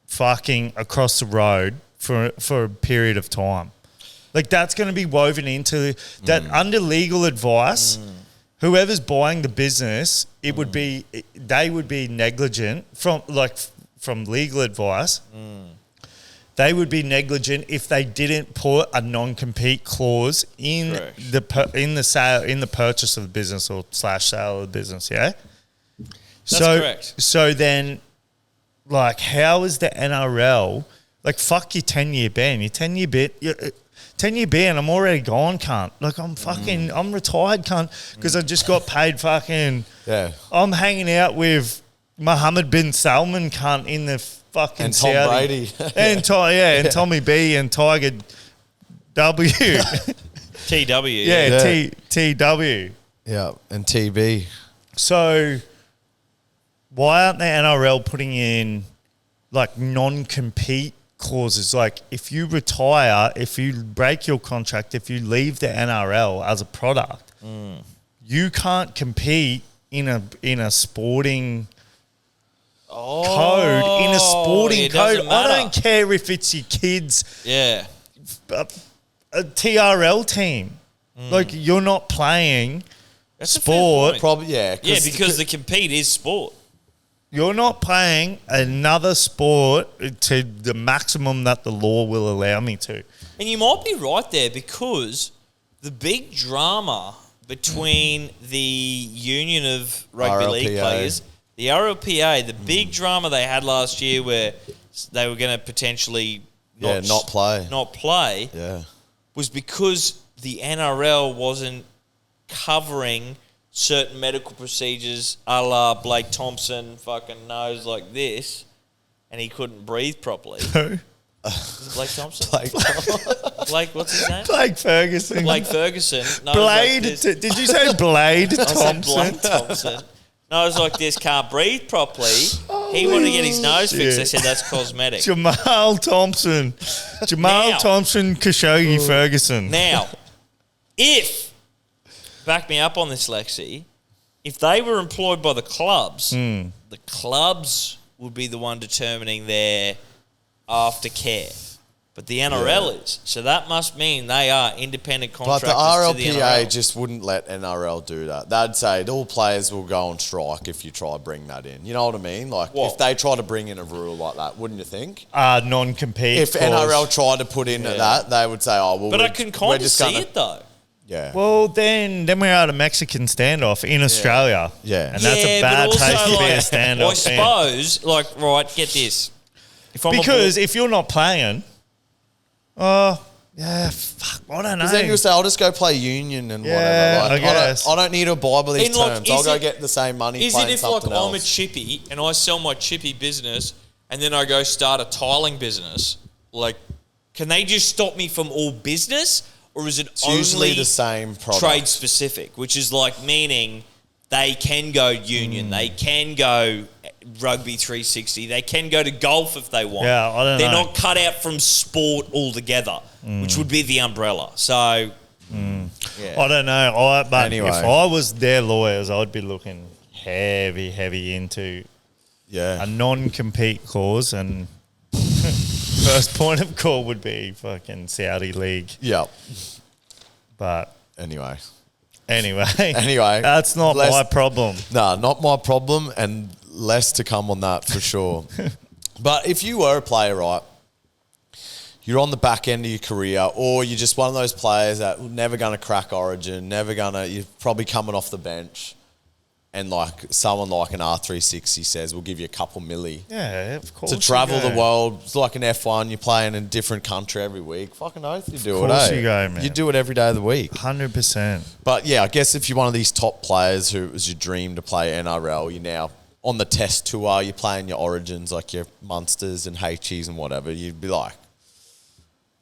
fucking across the road for a period of time. Like, that's going to be woven into that under legal advice. Whoever's buying the business, it would be they would be negligent from legal advice. They would be negligent if they didn't put a non-compete clause in Correct. in the purchase of the business or / sale of the business. Yeah, That's correct. So then, like, how is the NRL like? Fuck your 10-year ban. Your 10-year bit. 10-year ban, I'm already gone, cunt. Like, I'm fucking, I'm retired, cunt, because I just got paid fucking, I'm hanging out with Mohammed bin Salman, cunt, in the fucking And Tom Saudi. Brady. And Tommy B and Tiger W. TW. Yeah, TW. Yeah, and TB. So, why aren't the NRL putting in, like, non-compete clauses? Like, if you retire, if you break your contract, if you leave the NRL as a product, you can't compete in a sporting code. In a sporting it code, doesn't I matter. don't care if it's your kids' Yeah. a TRL team. Like, you're not playing That's a fair sport. point. Probably, yeah. Yeah, because the compete is sport. You're not playing another sport to the maximum that the law will allow me to. And you might be right there, because the big drama between the Union of Rugby League RLPA. players, the RLPA, the big drama they had last year where they were going to potentially not play. Yeah. was because the NRL wasn't covering certain medical procedures, a la Blake Thompson fucking nose like this, and he couldn't breathe properly. Who? Is it Blake Thompson? Like, Blake, what's his name? Blake Ferguson. Blake Ferguson. Nose Blade. Like this. Did you say Blade I said Thompson? Blake Thompson. Nose like this, can't breathe properly. He wanted to get his nose fixed. They said that's cosmetic. Jamal Thompson. Now- Thompson, Khashoggi Ferguson. Now, back me up on this, Lexi, if they were employed by the clubs, the clubs would be the one determining their aftercare. But the NRL is. So that must mean they are independent but contractors the to the RLPA NRL. just wouldn't let NRL do that. They'd say all players will go on strike if you try to bring that in. You know what I mean? Like, What? if they try to bring in a rule like that, wouldn't you think? Non-compete. If clause. NRL tried to put in that, they would say, "Oh, well." But I can kind of see it, though. Yeah. Well, then we're at a Mexican standoff in Australia. Yeah. And that's a Yeah, bad but also, place to be a like, standoff. I suppose, like, right, get this. If I'm Because if you're not playing, Yeah, fuck, I don't know. Because then you'll say, I'll just go play union and Yeah, whatever. Like, I guess. I don't need to abide by these And, like, terms. is I'll go it- get the same money Is it playing if like something I'm a else. chippy and I sell my chippy business and then I go start a tiling business? Like, can they just stop me from all business, or is it It's only usually the same product. trade specific? Which is like meaning they can go union, they can go rugby 360, they can go to golf if they want. Yeah, I don't They're know. not cut out from sport altogether, which would be the umbrella. So, yeah. I don't know. But Anyway. if I was their lawyers, I'd be looking heavy into Yeah. a non-compete clause, and first point of call would be fucking Saudi League. Yeah. But Anyway. anyway, Anyway, that's not less- my problem. Nah, not my problem, and less to come on that for sure. But if you were a player, right, you're on the back end of your career, or you're just one of those players that never going to crack Origin, you're probably coming off the bench, and like someone like an R360 says, we'll give you a couple milli Yeah, of course. to you travel the go. world. It's like an F1, you're playing in a different country every week. Fucking oath, you do it, course eh? you go, man. You do it every day of the week. 100%. But yeah, I guess if you're one of these top players who it was your dream to play NRL, you're now on the test tour, you're playing your Origins, like your Munsters and HEs and whatever, you'd be like,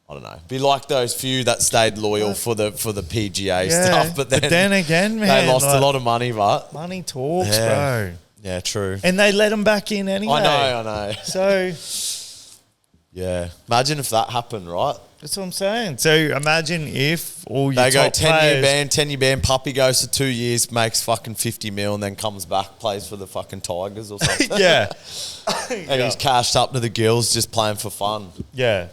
I don't know, be like those few that stayed loyal for the PGA Yeah, stuff, but but then again, man, they lost like- a lot of money, but Money talks, Yeah. bro. yeah, true. And they let them back in anyway. I know. So Yeah, imagine if that happened, right? that's what I'm saying. So imagine if all your They go top 10-year players, 10-year ban, Puppy goes for 2 years, makes fucking 50 mil, and then comes back, plays for the fucking Tigers or something. yeah, And he's cashed up to the gills just playing for fun. yeah.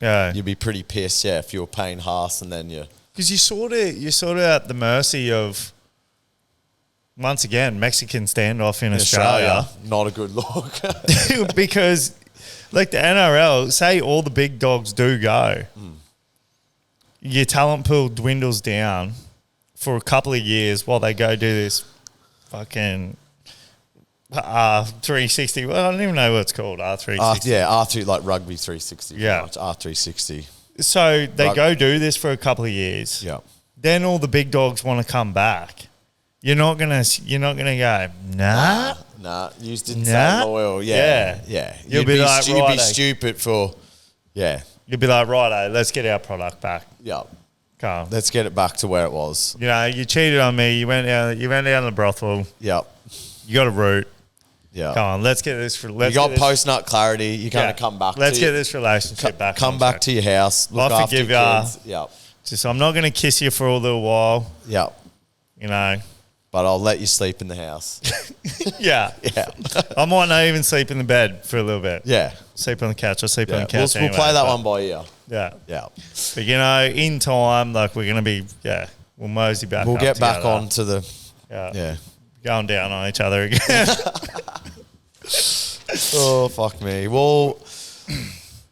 You'd be pretty pissed, yeah, if you were paying Haas and then you... Because you're sort of at the mercy of, once again, Mexican standoff in Australia. Not a good look. Because, like the NRL, say all the big dogs do go, your talent pool dwindles down for a couple of years while they go do this fucking 360. Well, I don't even know what it's called, R360. R3, like rugby 360. Yeah. Much, R360. So they go do this for a couple of years. Yeah. Then all the big dogs want to come back. You're not gonna go, nah. Nah, you just didn't Nah. say loyal. Yeah. Yeah. You'll be like, you'd be righto. stupid for... Yeah. You'd be like, righto, let's get our product back. Yeah. Come on. Let's get it back to where it was. You know, you cheated on me. You went down the brothel. Yeah. You got a root. Yeah. Come on, let's get this. You got post-nut clarity. You're going Yeah. to come back Let's to... get this relationship back. Come on back track. to your house. Look I after forgive your ya. kids. Yeah. Just, I'm not going to kiss you for a little while. Yeah. You know. But I'll let you sleep in the house. Yeah. Yeah. I might not even sleep in the bed for a little bit. Yeah. Sleep on the couch. I'll sleep on Yeah. the couch. We'll play anyway, that but- one by ear. Yeah. Yeah. But you know, in time, like we're gonna be, we'll mosey back. We'll up get back together. on to the... Yeah. Yeah. Going down on each other again. Oh, fuck me. Well,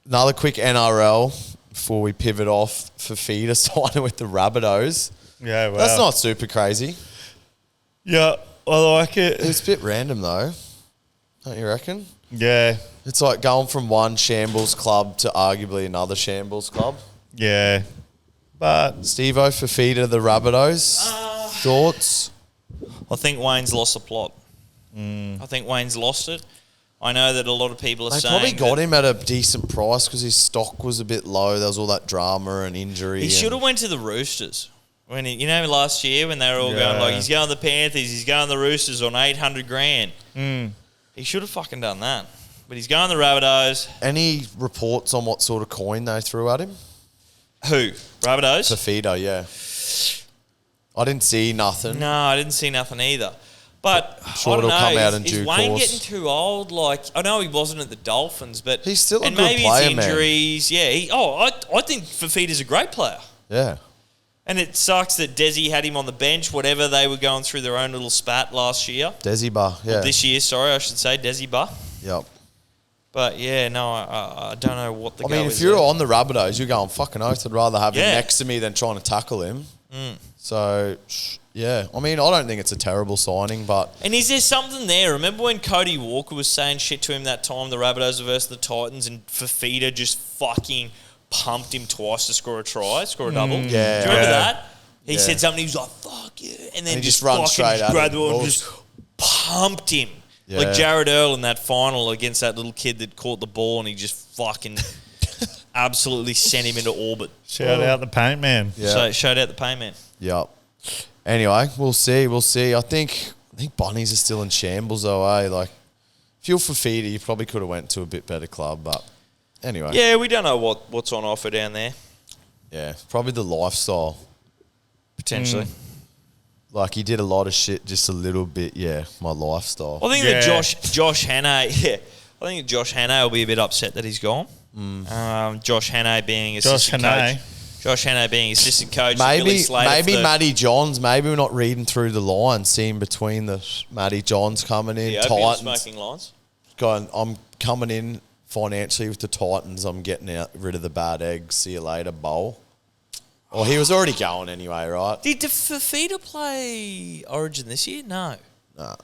another quick NRL before we pivot off. Fafita signing with the Rabbitohs. Yeah. Well. That's not super crazy. Yeah, I like it. It's a bit random, though. Don't you reckon? Yeah. It's like going from one shambles club to arguably another shambles club. Yeah. But Steve-O, Fafita, the Rabbitohs. Thoughts? I think Wayne's lost the plot. I think Wayne's lost it. I know that a lot of people are They saying probably got that him at a decent price because his stock was a bit low. There was all that drama and injury. he should have went to the Roosters. When he, last year when they were all going like he's going to the Panthers, he's going to the Roosters on $800,000. He should have fucking done that. But he's going to the Rabbitohs. Any reports on what sort of coin they threw at him? Who? Rabbitohs? Fafita, yeah. I didn't see nothing. No, I didn't see nothing either. But sure I don't it'll know. come out in is due Wayne course. getting too old? Like, I know he wasn't at the Dolphins, but He's still a and good maybe player, it's man. injuries. Yeah. I think Fafita's a great player. Yeah. And it sucks that Desi had him on the bench, whatever they were going through their own little spat last year. Desi Bar, yeah. This year, sorry, I should say, Desi Bar. Yep. But yeah, no, I don't know what the I go mean, is if you're there. on the Rabbitohs, you're going, fucking oath, I'd rather have him Yeah. next to me than trying to tackle him. So, yeah. I mean, I don't think it's a terrible signing, but... And is there something there? Remember when Cody Walker was saying shit to him that time, the Rabbitohs versus the Titans, and Fafita just fucking pumped him twice to score a double. Yeah. Do you remember Yeah. that? He said something. He was like, "Fuck yeah," and then he just just runs fucking straight at grabbed the him. ball and just pumped him. Yeah. Like Jared Earl in that final against that little kid that caught the ball and he just fucking absolutely sent him into orbit. Shout out the paint man. Yeah. So showed out the payment. Yep. Anyway, we'll see. I think Bunnies are still in shambles though, eh? Like, if you're Fafita, you probably could have went to a bit better club, but anyway. Yeah, we don't know what's on offer down there. Yeah, probably the lifestyle. Potentially. Like, he did a lot of shit, just a little bit, my lifestyle. I think that Josh Hannay, I think that Josh Hannay will be a bit upset that he's gone. Josh Hannay being assistant coach. Josh Hannay being assistant coach. Maybe Matty Johns, maybe we're not reading through the lines, seeing between the Matty Johns coming in, the opium Titans. smoking lines. Going, I'm coming in financially with the Titans, I'm getting rid of the bad eggs, see you later, bowl. Well, he was already going anyway, right? Did Fafita play Origin this year? No. Nah.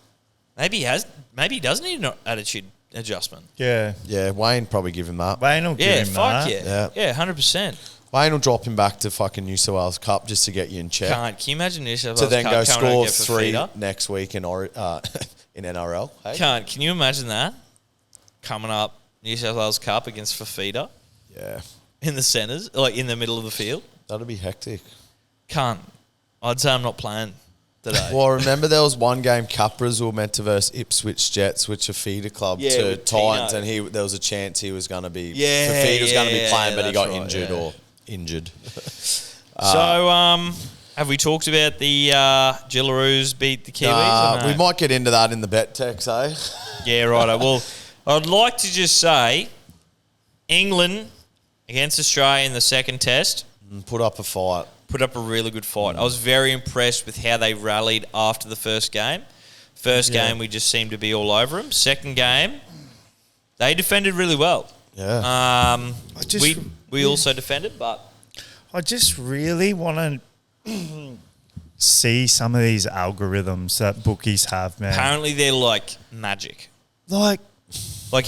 Maybe he has. Maybe he does need an attitude adjustment. Yeah. Yeah, Wayne probably give him that. Wayne will give Yeah, him fuck that. yeah. 100%. Wayne will drop him back to fucking New South Wales Cup just to get you in check. Can you imagine New South To Wales then Cup go coming out and score get 3 Fafita? next week in NRL. Hey? Can you imagine that? Coming up, New South Wales Cup against Fafita Yeah, in the centres, like in the middle of the field? that'd be hectic. Can't. I'd say I'm not playing today. Well, I remember there was one game Capras were meant to versus Ipswich Jets, which a feeder club Yeah, to with Titans, Tino. and there was a chance he was going to be Yeah, was going to be yeah, playing, yeah, but he got that's right, injured. So, have we talked about the Gillaroos beat the Kiwis? or no? We might get into that in the bet text, eh? Yeah, right. Well, I'd like to just say England against Australia in the second test Put up a fight. put up a really good fight. I was very impressed with how they rallied after the first game. First game, we just seemed to be all over them. Second game, they defended really well. Yeah. We also defended, but I just really want to see some of these algorithms that bookies have, man. apparently they're like magic. Like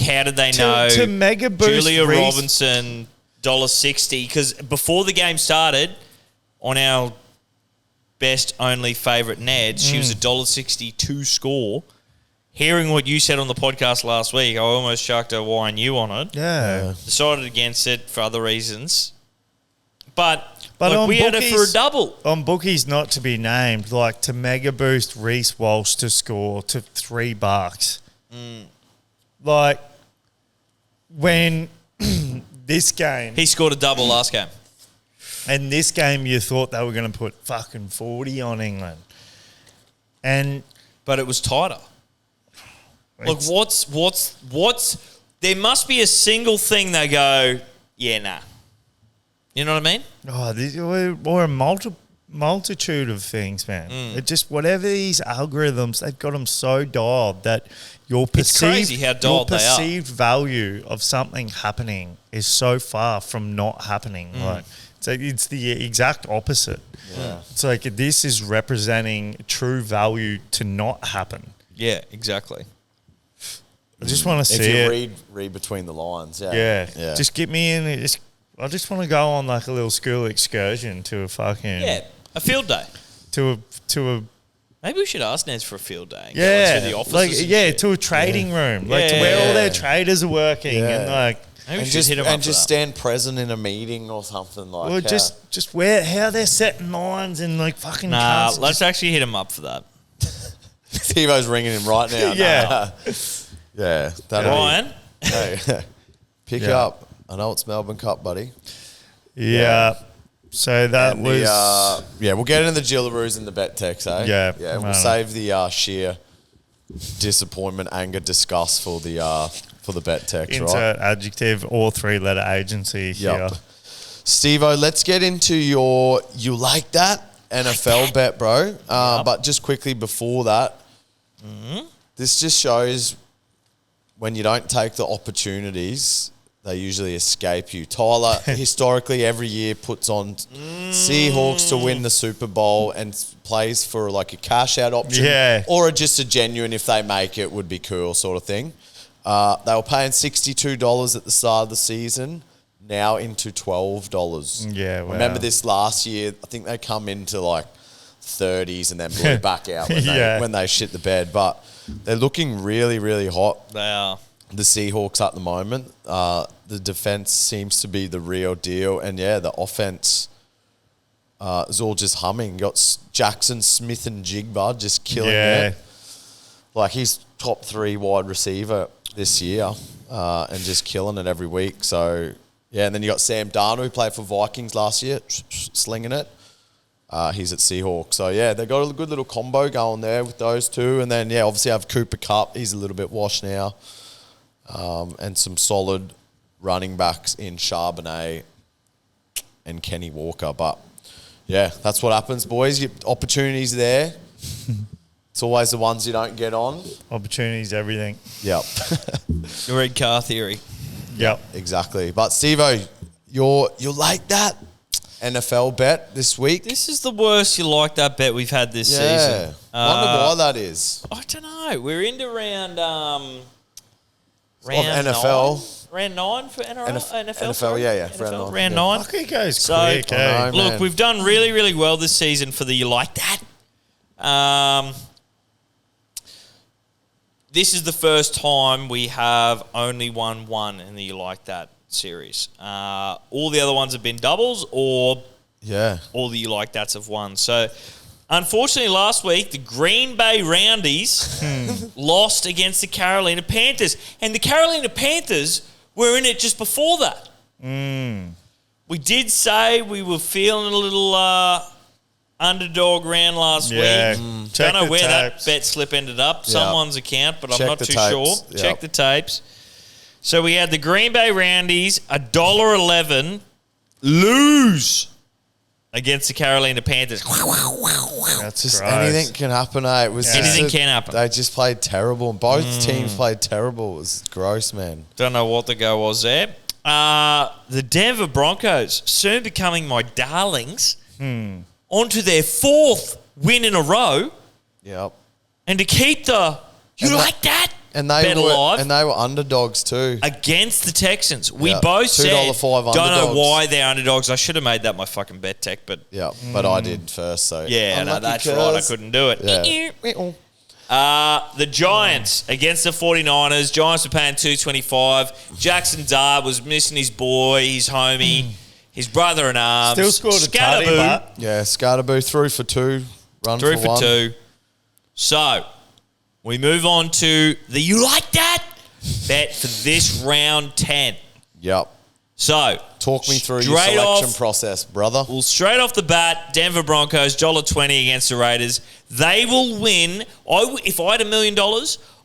How did they know to mega boost Julia Reece- Robinson $1.60? Because before the game started, on our best only favourite Neds, she was $1.62 score. Hearing what you said on the podcast last week, I almost chucked a YNU on it. Yeah. Decided against it for other reasons. But on we had it for a double. On bookies not to be named, like to mega boost Reece Walsh to score to $3. Like when this game He scored a double last game. and this game you thought they were going to put fucking 40 on England. And But it was tighter. Look, it's- what's there must be a single thing they go, yeah, nah. You know what I mean? or a multitude of things, man. It just whatever these algorithms, they've got them so dialed that your crazy how dialed they are. perceived value of something happening is so far from not happening. Like it's the exact opposite. Yeah. It's like this is representing true value to not happen. Yeah, exactly. I just want to If see you it. read between the lines, Yeah. Just get me in. I just want to go on like a little school excursion to a fucking A field day. to a Maybe we should ask Neds for a field day. and go yeah, to the offices like and yeah, shit. to a trading room, like to where all their traders are working, and like Maybe we and should just hit him up and for just that. stand present in a meeting or something like. well, just where how they're setting lines and like fucking. Nah, cunts. let's actually hit him up for that. Tivo's ringing him right now. Yeah. Yeah. That'll Ryan, be, hey, pick Yeah. up. I know it's Melbourne Cup, buddy. yeah. So that And was we'll get into the Gillaroos and the bet text, eh? Yeah. Yeah, we'll Right. save the sheer disappointment, anger, disgust for the bet text, right? insert adjective or 3-letter agency here. Yep. Steve-O, let's get into you like that NFL bet, bro. But just quickly before that, this just shows when you don't take the opportunities, they usually escape you. Tyler, historically, every year puts on Seahawks to win the Super Bowl and plays for like a cash out option, Yeah. or just a genuine if they make it would be cool sort of thing. They were paying $62 at the start of the season. now into $12. Yeah, wow. Remember this last year? I think they come into like 30s and then blew back out when they shit the bed. But they're looking really, really hot. They are. The Seahawks at the moment. The defense seems to be the real deal. And, yeah, the offense is all just humming. Got Jackson, Smith and Jigba just killing it. Like, he's top 3 wide receiver this year and just killing it every week. So, yeah, and then you got Sam Darnold, who played for Vikings last year, slinging it. He's at Seahawks. So, yeah, they got a good little combo going there with those two. And then, yeah, obviously have Cooper Kupp. He's a little bit washed now. And some solid running backs in Charbonnet and Kenny Walker. But, yeah, that's what happens, boys. Opportunities there. It's always the ones you don't get on. Opportunities, everything. Yep. The red car theory. Yep. Exactly. But, Steve-O, you're like that NFL bet this week. This is the worst you like that bet we've had this season. Yeah. Wonder why that is. I don't know. We're into round NFL. Round 9 for NFL? NFL, sorry? yeah. NFL, round round 9. Fuck, it goes So, quick, eh? know, Look, man. we've done really, really well this season for the You Like That. This is the first time we have only won one in the You Like That series. All the other ones have been doubles or all the You Like That's have won. So, unfortunately, last week, the Green Bay Roundies lost against the Carolina Panthers. And the Carolina Panthers were in it just before that. We did say we were feeling a little underdog round last week. Check Don't know the where tapes. that bet slip ended up. Someone's account, but I'm Check not the too tapes. sure. Yep. Check the tapes. So we had the Green Bay Roundies, $1.11, lose against the Carolina Panthers. That's Just gross. anything can happen, eh? It was just Anything can happen. They just played terrible. Both teams played terrible. It was gross, man. Don't know what the go was there. The Denver Broncos, soon becoming my darlings, onto their 4th win in a row. Yep. And to keep the, you And like that? And bet alive. they were underdogs too. Against the Texans. We Yeah, both said, $2.05 don't know underdogs. why they're underdogs. I should have made that my fucking bet tech, but Yeah, but I did first, so yeah, no, unlucky that's right. I cuz. couldn't do it. Yeah. The Giants against the 49ers. Giants were paying $2.25. Jackson Dart was missing his boy, his homie, his brother in arms. Still scored a tutty, Scatterboo, but Yeah, Scatterboo threw for 2, run threw for for 1. 2. So, we move on to the You Like That bet for this round 10. Yep. So, Talk me through your straight selection off- process, brother. Well, straight off the bat, Denver Broncos, $1.20 against the Raiders. They will win. If I had $1 million,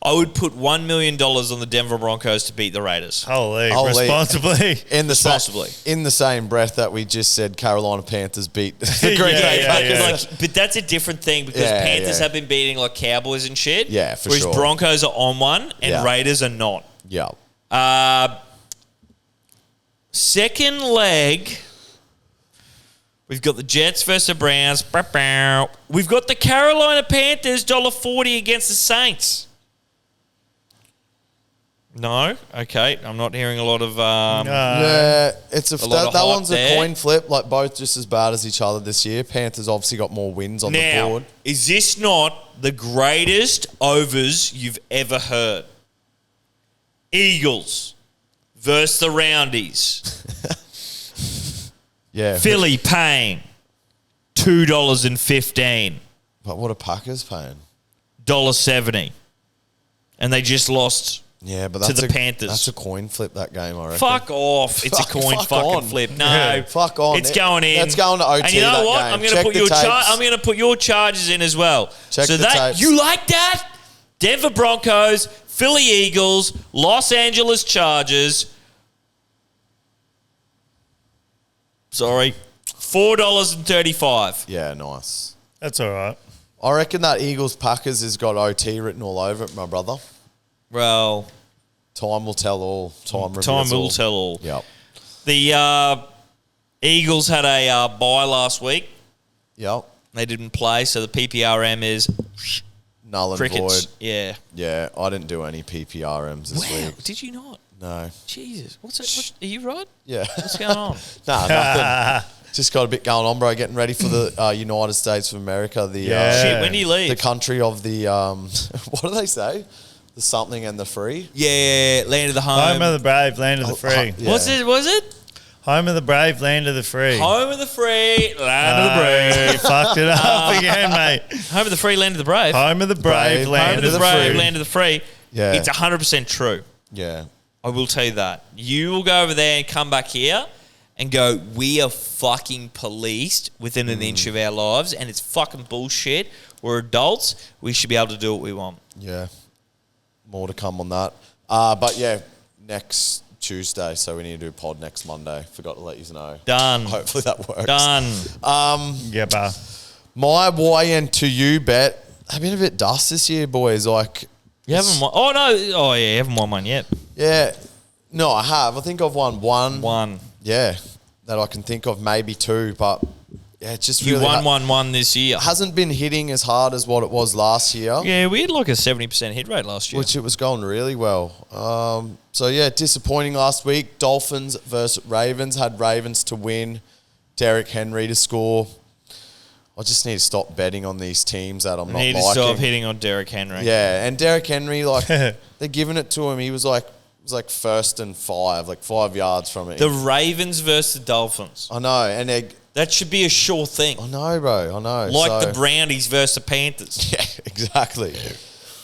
I would put $1 million on the Denver Broncos to beat the Raiders. holy, Holy. responsibly. In the Responsibly. in the same breath that we just said Carolina Panthers beat the Green Yeah, Bay yeah, Packers. yeah. But that's a different thing because Yeah, Panthers yeah. have been beating like Cowboys and shit. Yeah, for whereas sure. Broncos are on one and Yeah. Raiders are not. Yep. Second leg, we've got the Jets versus the Browns. We've got the Carolina Panthers, $1.40 against the Saints. No? Okay. I'm not hearing a lot of... Yeah, it's lot that of hype one's there. a coin flip, like both just as bad as each other this year. Panthers obviously got more wins on the Now, board. is this not the greatest overs you've ever heard? Eagles versus the Roundies. Yeah. Philly paying $2.15. But what are Packers paying? $1.70. And they just lost Yeah, but to that's the a, Panthers. That's a coin flip, that game, I reckon. Fuck off. It's a coin Fuck fucking on. flip. No. Yeah, fuck on. It's going in. That's going to OT, And you know that what? game. I'm going to Check put the your tapes. I'm going to put your charges in as well. Check so the that tapes. you like that? Denver Broncos, Philly Eagles, Los Angeles Chargers. Sorry. $4.35. Yeah, nice. That's all right. I reckon that Eagles Packers has got OT written all over it, my brother. Well, Time will tell all. Time time will all. tell all. Yep. The Eagles had a bye last week. Yep. They didn't play, so the PPRM is Null and crickets. void. Yeah. Yeah, I didn't do any PPRMs this Wow, week. did you not? No. Jesus. Are you right? Yeah. What's going on? Nah, nothing. Just got a bit going on, bro. Getting ready for the United States of America. Shit, when do you leave? The country of the what do they say? The something and the free. Yeah, land of the home. Home of the brave, land of the free. Yeah. Was it? Home of the brave, land of the free. Home of the free, land of the brave. You fucked it up again, mate. Home of the free, land of the brave. Home of the brave, land Home of the brave, land of the free. Yeah. It's 100% true. Yeah. I will tell you that. You will go over there and come back here and go, we are fucking policed within an inch of our lives, and it's fucking bullshit. We're adults. We should be able to do what we want. Yeah. More to come on that. But yeah, next Tuesday, so we need to do pod next Monday. Forgot to let you know. Done. Hopefully that works. Done. Yeah, bah. My YN to you bet. I've been a bit dust this year, boys. Like, You haven't won. Oh, no. Oh, yeah, you haven't won one yet. yeah. No, I have. I think I've won one. One. Yeah. That I can think of, maybe two, but yeah, it's just You really won 1-1 this year. hasn't been hitting as hard as what it was last year. Yeah, we had like a 70% hit rate last year. Which it was going really well. So, yeah, disappointing last week. Dolphins versus Ravens. Had Ravens to win. Derrick Henry to score. I just need to stop betting on these teams that I'm not need liking. to stop hitting on Derrick Henry. Yeah, and Derrick Henry, like, they're giving it to him. He was like 1st and 5, like 5 yards from it. The Ravens versus the Dolphins. I know, and That should be a sure thing. I know, bro. I know. Like the Brownies versus the Panthers. Yeah, exactly.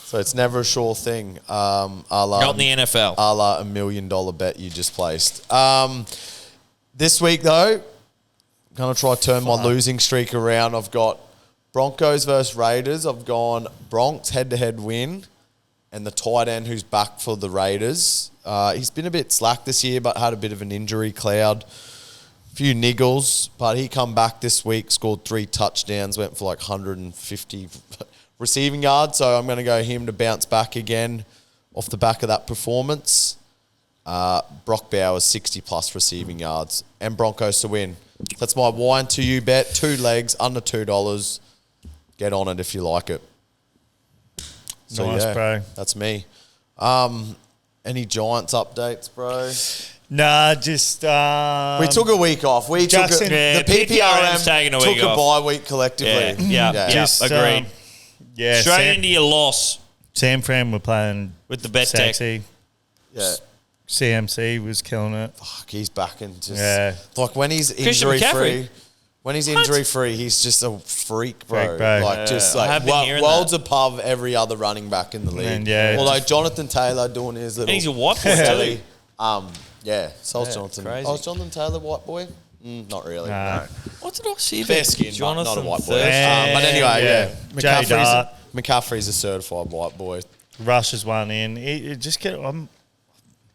So it's never a sure thing. Not in the NFL. A la $1 million bet you just placed. This week, though, I'm going to try to turn my losing streak around. I've got Broncos versus Raiders. I've gone Bronx head-to-head win and the tight end who's back for the Raiders. He's been a bit slack this year, but had a bit of an injury cloud. Few niggles, but he come back this week, scored 3 touchdowns, went for like 150 receiving yards. So I'm going to go him to bounce back again off the back of that performance. Brock Bowers 60+ receiving yards and Broncos to win. That's my wine to you bet. 2 legs under $2. Get on it if you like it. So Nice, bro. That's me. Any Giants updates, bro? Nah, just... We took a week off. We took Jackson- the PPRM's taking a took week a off. bye week collectively. Yeah. Just, agreed. yeah, Straight into your loss Sam Fran were playing with the bet tech. sexy. Yeah. CMC was killing it. Fuck, he's back and just Yeah. like when he's Christian injury McCaffrey. free. When he's injury free, he's just a freak, bro. Freak, bro. Like just I like have been hearing worlds that. above every other running back in the league. And yeah, Although Jonathan Taylor doing his little And he's a white boy too. silly, yeah. So was Yeah, Jonathan. crazy. Oh, is Jonathan Taylor white boy? Not really. Nah. No. What did I see Fair about skin, but not a Jonathan white boy. Thurston? But anyway, Yeah. yeah. Jay Dart. McCaffrey's a certified white boy. rushes one in. It just get.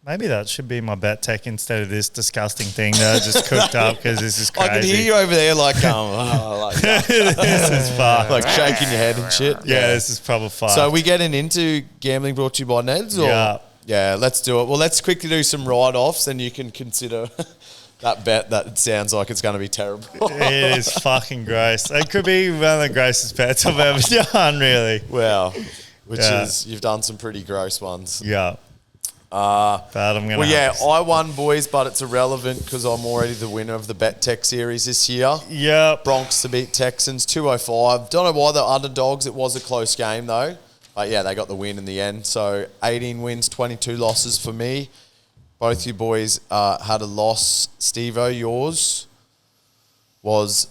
Maybe that should be my bet tech instead of this disgusting thing that I just cooked up because this is crazy. I can hear you over there like, This is fucked. like shaking your head and shit. Yeah, this is probably fucked. So are we getting into gambling brought to you by Neds? Or? Yeah. Yeah, let's do it. Well, let's quickly do some write-offs and you can consider that bet that sounds like it's going to be terrible. It is fucking gross. It could be one of the grossest bets I've ever done, really. Wow. Which Yeah. is, you've done some pretty gross ones. Yeah. But I'm going to. Well, yeah, I won, boys, but it's irrelevant because I'm already the winner of the Bet Tech series this year. Yep. Bronx to beat Texans, 205. Don't know why they're underdogs. It was a close game, though. But, yeah, they got the win in the end. So, 18 wins, 22 losses for me. Both you boys had a loss. Steve-O, yours was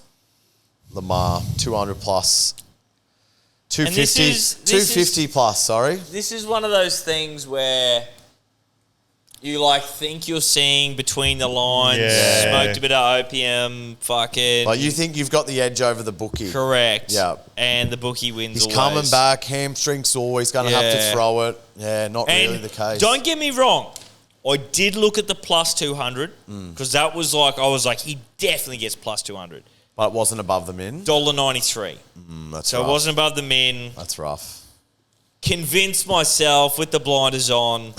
Lamar, 200 plus. 250, this 250 plus, sorry. This is one of those things where you like think you're seeing between the lines, Yeah. smoked a bit of opium, fucking Like, you think you've got the edge over the bookie. correct. Yeah. And the bookie wins. He's always. coming back, hamstring sore, he's going to have to Yeah. throw it. Yeah, not And really the case. don't get me wrong, I did look at the plus 200 because that was like I was like he definitely gets plus 200. But it wasn't above the min. $1.93. That's So rough. it wasn't above the min. That's rough. Convinced myself with the blinders on.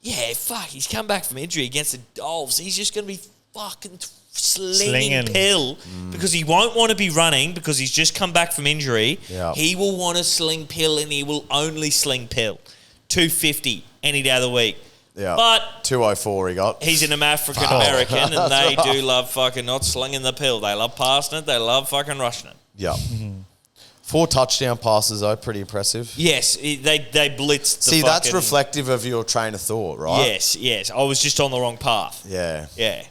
Yeah, fuck. He's come back from injury against the Dolphins. He's just going to be fucking slinging pill because he won't want to be running because he's just come back from injury. Yeah. He will want to sling pill and he will only sling pill. 250 any day of the week. Yeah. But 204 he got. he's an African American, and they do love fucking not slinging the pill. They love passing it. They love fucking rushing it. Yeah. 4 touchdown passes, though. Pretty impressive. Yes, they blitzed the See, that's fucking- reflective of your train of thought, right? Yes. I was just on the wrong path. Yeah. Yeah.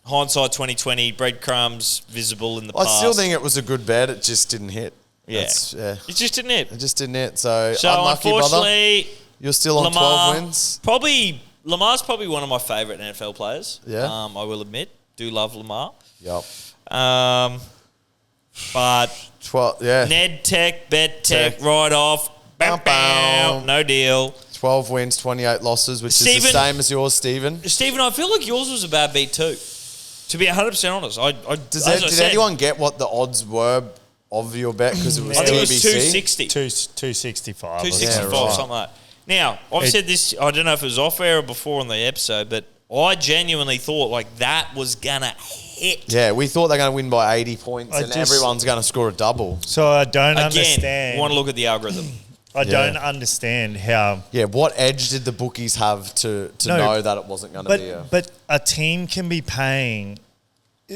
Hindsight 2020, breadcrumbs visible in the I past. still think it was a good bet. It just didn't hit. Yeah. It It just didn't hit. just didn't hit. So, So unlucky, brother. unfortunately, You're still on Lamar, 12 wins. Lamar's probably one of my favourite NFL players. Yeah. I will admit. Do love Lamar. Yep. But 12, yeah. Ned Tech, Bet Tech, Tech. right off. Bow, Bow, bow. bow. No deal. 12 wins, 28 losses, which is Stephen- the same as yours, Stephen. Stephen, I feel like yours was a bad beat too. To be 100% honest. Did anyone get what the odds were of your bet? Because it was I think it was TBC? 260. 265. 265, Yeah, right. something like that. Now, I've said this, I don't know if it was off air or before on the episode, but I genuinely thought like that was going to hit. Yeah, we thought they're going to win by 80 points I and just- everyone's going to score a double. So I don't Again, understand. want to look at the algorithm. I Yeah. don't understand how. Yeah, what edge did the bookies have to No, know that it wasn't going to be a... But a team can be paying.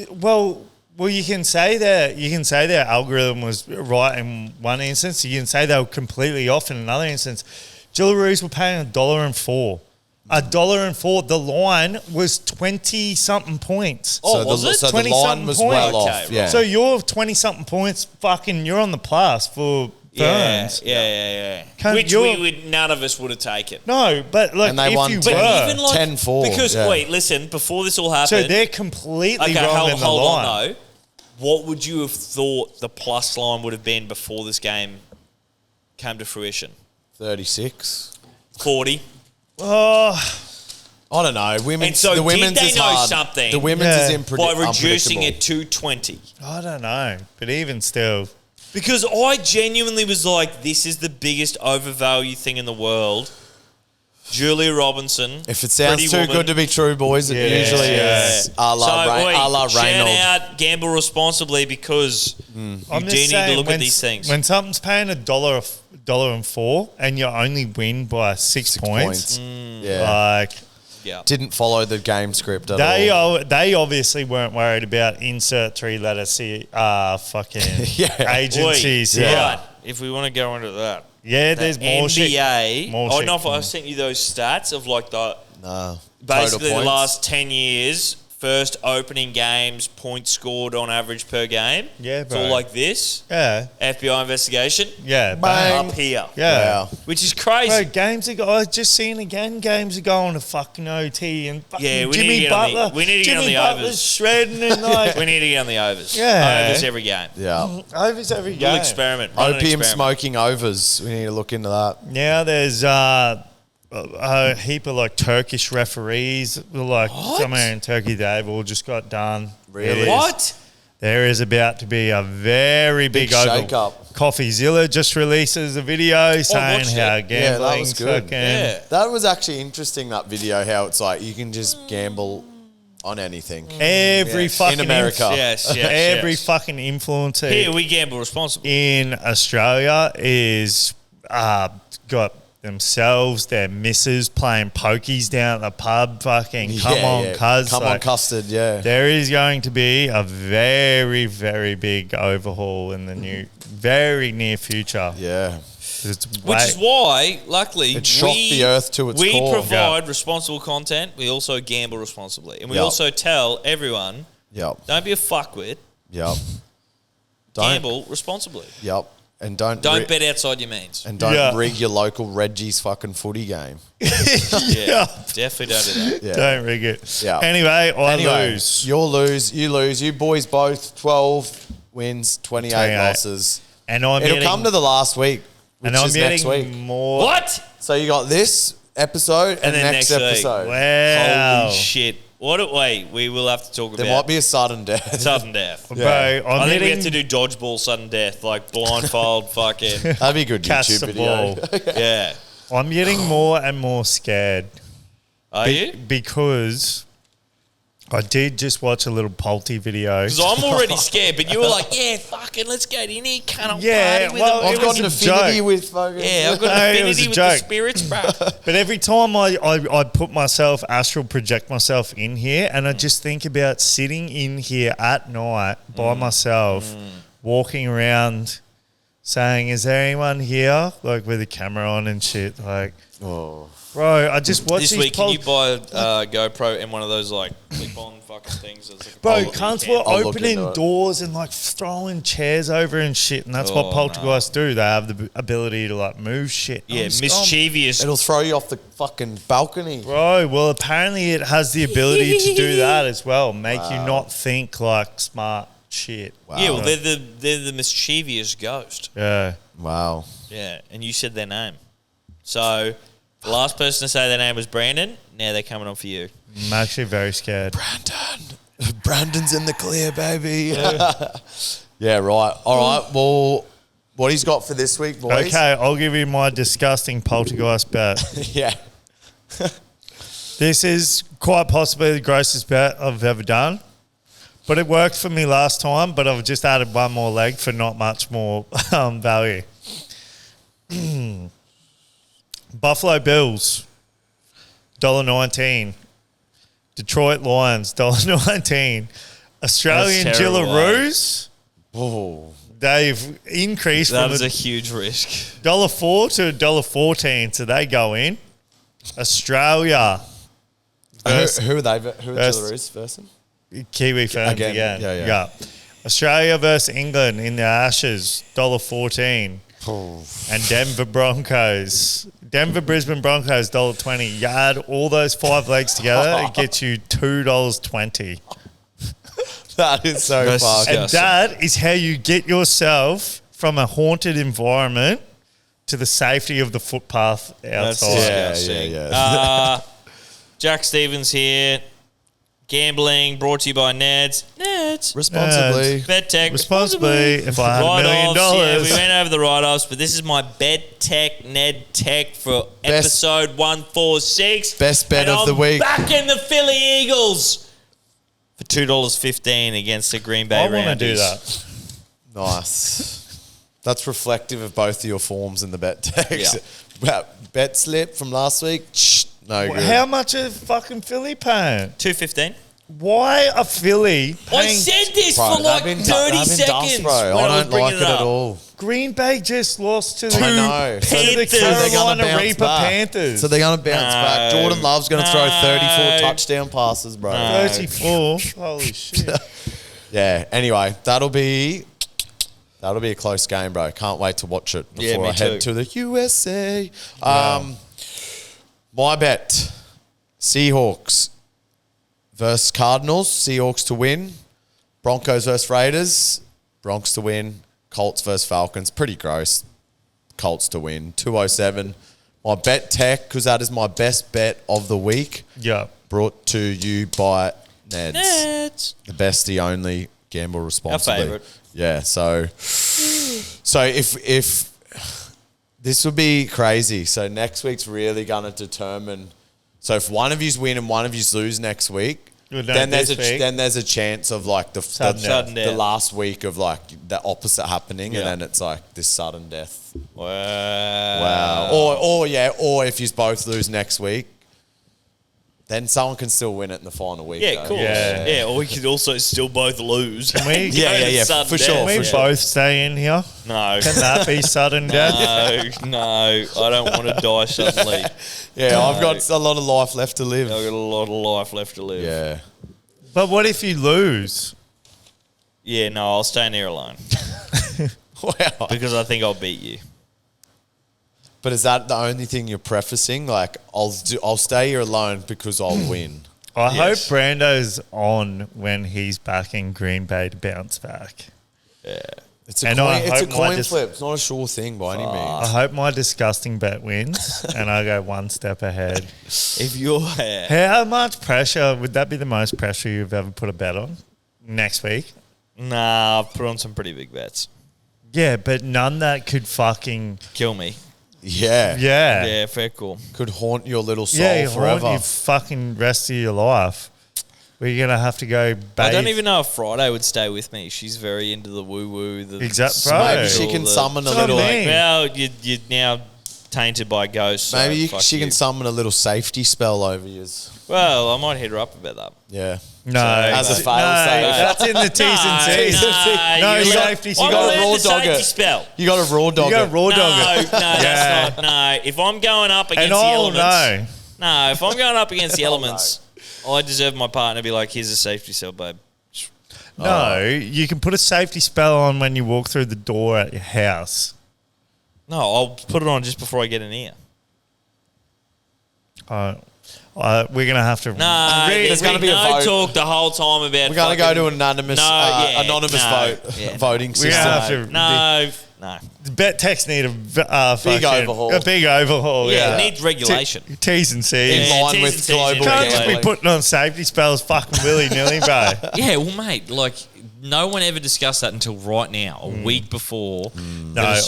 Well, you can say that their algorithm was right in one instance. You can say they were completely off in another instance. Jillaroos were paying $1.04. $1.04. The line was 20 something points. Oh, was it? So the 20 line something was points. well Okay, off. right. Yeah. So you're 20 something points. Fucking, you're on the plus for Burns. Yeah. Can't- Which none of us would have taken. No, but like And they if won you 10. were, But even like 10-4, because yeah. wait, listen, before this all happened, so they're completely wrong in the hold line. on though. What would you have thought the plus line would have been before this game came to fruition? 36. 40. Oh, I don't know. And so the women's did they is know hard. something The women's Yeah. is by reducing unpredictable. it to 20? I don't know, but even still, Because I genuinely was like, this is the biggest overvalue thing in the world. Julia Robinson. If it sounds Pretty too Woman. good to be true, boys, it Yeah. usually Yeah. is. A la shout Reynolds. out, gamble responsibly because you I'm do just need to saying, look when at these things. When something's paying $1.04 and you only win by 6 points, Yeah. like yeah. Didn't follow the game script at all. they obviously weren't worried about insert 3-letter fucking Yeah. agencies. Oi, Yeah, right, if we want to go into that. yeah. The There's more shit. NBA. more I don't shit know if I coming. sent you those stats of like the No. basically Total the points. last 10 years, first opening games, points scored on average per game. Yeah, It's all bro. like this. Yeah, FBI investigation. yeah, Bang. Up here. yeah. Wow. Which is crazy. Bro, games are I just seen again. Games are going to fucking OT and fucking Yeah, we need Jimmy to get on the- Butler. we need to get on Jimmy the Butler's overs. shredding and like We need to get on the overs. Yeah. Overs every game. Yeah. overs every We'll game. experiment. Run an Opium experiment. smoking overs. We need to look into that. Now there's a heap of like Turkish referees, like What? somewhere in Turkey. They've all just got done. Really? It is- What? There is about to be a very big, Big shake-up. CoffeeZilla just releases a video saying watched how it. Yeah, that gambling was good. fucking Yeah. That was actually interesting, that video, how it's like you can just gamble on anything. every Yeah. fucking In America. Yes, every yes. fucking influencer Here, we gamble responsibly. in Australia is got themselves, their missus playing pokies down at the pub. Fucking come on, cuz. Come on, like, custard, yeah. there is going to be a very, very big overhaul in the very near future. Yeah. It's Which is why, luckily, It shocked the earth to its we core. provide responsible content. We also gamble responsibly. And we Yep. also tell everyone, Yep. don't be a fuckwit, Yep. Don't. gamble responsibly. Yep. And don't Don't bet outside your means. and don't Yeah. rig your local Reggie's fucking footy game. Yeah, definitely don't do that. Yeah. Don't rig it. Yeah. Anyway, I Anyway, lose. you'll lose. You lose. You boys both 12 wins, 28 28. losses. And I'm It'll getting, come to the last week, which and I'm is next getting week. more. What? So you got this episode and, then next next week. episode. Wow. Holy shit. Wait, we will have to talk There about might be a sudden death. sudden death. Bro, Yeah. I'm I think we getting have to do dodgeball sudden death, like blindfold fucking. That'd be a good cast YouTube the video. ball. Yeah. I'm getting more and more scared Are you? because I did just watch a little Polty video. Because I'm already scared, but you were like, yeah, fucking, let's get in here, cannot Yeah, party with well, them. I've got an affinity joke. with fucking. Yeah, I've got No, an it was affinity a with joke. the spirits, bro. But every time I put myself, astral project myself in here, and I just think about sitting in here at night by myself, walking around saying, is there anyone here? Like with a camera on and shit. Like, Oh. bro, I just watch This these week, can you buy a GoPro and one of those, like, clip-on fucking things? That's like a Bro, pole that cunts you were can- I'll look opening into it. doors and like throwing chairs over and shit, and that's what Oh, poltergeists do. They have the ability to like move shit. Yeah, I'm just going, mischievous. It'll throw you off the fucking balcony. Bro, well, apparently it has the ability to do that as well. Make you not think like smart shit. Wow. Yeah, well, they're the mischievous ghost. Yeah. Wow. Yeah, and you said their name. So, the last person to say their name was Brandon. Now they're coming on for you. I'm actually very scared. Brandon's in the clear, baby. Yeah, right. All right. Well, what he's got for this week, boys? Okay, I'll give you my disgusting poltergeist bet. Yeah. This is quite possibly the grossest bet I've ever done. But it worked for me last time, but I've just added one more leg for not much more value. Buffalo Bills, $1.19. Detroit Lions, $1.19. Australian That's terrible, Gillaroos, Oh. they've increased That from is a huge risk. $1.04 to $1.14, so they go in. Australia, Who are they? Who are Versus- Gillaroos versus? Kiwi fans Again, again. yeah. Australia versus England in the Ashes, $1.14. And Denver Broncos. Brisbane Broncos, $1.20. You add all those 5 legs together, it gets you $2.20. That is so That's fucked. And disgusting. that is how you get yourself from a haunted environment to the safety of the footpath That's outside. disgusting. yeah. Jack Stevens here. Gambling brought to you by Neds. Neds. Responsibly. Bet Tech. Responsibly, if I had $1 million. Yeah, we went over the write-offs, but this is my Bet Tech Ned Tech for Best- episode 146. Best bet And of the I'm week. back in the Philly Eagles for $2.15 against the Green Bay I Roundies. want to do that. Nice. That's reflective of both of your forms in the bet text. Yeah. Well, bet slip from last week. No good. How much are fucking Philly paying? $2.15. Why are Philly I paying? said this Bro, for like they've been 30 dust, seconds. bro. when I was don't bringing like it at up. all. Green Bay just lost to the I know. to the Panthers. So they're Carolina gonna bounce Reaper back. Panthers. So they're going to bounce back. No. Jordan Love's going to throw No. 34 touchdown passes, bro. 34. Holy shit. Yeah. Anyway, that'll be a close game, bro. Can't wait to watch it Yeah, before me I head too. to the USA. My bet: Seahawks versus Cardinals. Seahawks to win. Broncos versus Raiders. Bronx to win. Colts versus Falcons. Pretty gross. Colts to win. 207. My bet tech, because that is my best bet of the week. Yeah. Brought to you by Neds. Neds. The best, the only. Gamble responsibly. favourite. Yeah. So if this would be crazy. So next week's really gonna determine. So if one of you's win and one of you's lose next week, Well, no, then there's this week. a chance of like Sudden the death. last week of like the opposite happening, Yeah. and then it's like this sudden death. Wow. Wow. Or if you both lose next week, then someone can still win it in the final week. Yeah, though. cool. Yeah. Yeah, or we could also still both lose. Can we- Yeah, for sure, Can we for sure. both stay in here? No. Can that be sudden death? No, I don't want to die suddenly. Yeah, I've got a lot of life left to live. I've got a lot of life left to live. Yeah. But what if you lose? Yeah, no, I'll stay in here alone Wow. because I think I'll beat you. But is that the only thing you're prefacing? Like, I'll stay here alone because I'll win. I Yes. hope Brando's on when he's back in Green Bay to bounce back. It's a And coin, I it's a hope my coin dis- flip. It's not a sure thing by any I means. hope my disgusting bet wins and I go one step ahead. If you're How much pressure would that be the most pressure you've ever put a bet on next week? nah, I've put on some pretty big bets. Yeah, but none that could fucking Kill me. Yeah. Yeah, fair call. Could haunt your little soul you forever. haunt you fucking rest of your life. we're going to have to go bathe. I don't even know if Friday would stay with me. She's very into the woo-woo. Exactly, bro. Maybe she can summon a That's what little. I mean. Well, you're now tainted by ghosts. So Maybe fuck she you. can summon a little safety spell over you. Well, I might hit her up about that. Yeah. No. As a fail-safe. That's in the T's and C's. No, you safety. I'm You gotta allowed raw to dog safety it. spell. You got to raw dog You got it. raw No, dog it. that's not. No, if I'm going up against And the I'll elements, know. no, if I'm going up against the elements, I deserve my partner to be like, here's a safety cell, babe. No, you can put a safety spell on when you walk through the door at your house. No, I'll put it on just before I get in here. We're going to have to... No, there's gonna be a no vote. talk the whole time about. We're going to go to an anonymous, voting We're system. going to have to... No. Bet techs need a fucking overhaul. A big overhaul. Yeah, it needs regulation. T's and C's. In line T's with and C's global in Can't just be gambling. putting on safety spells fucking willy-nilly, bro. Yeah, well, mate, like, no one ever discussed that until right now, a week before. No,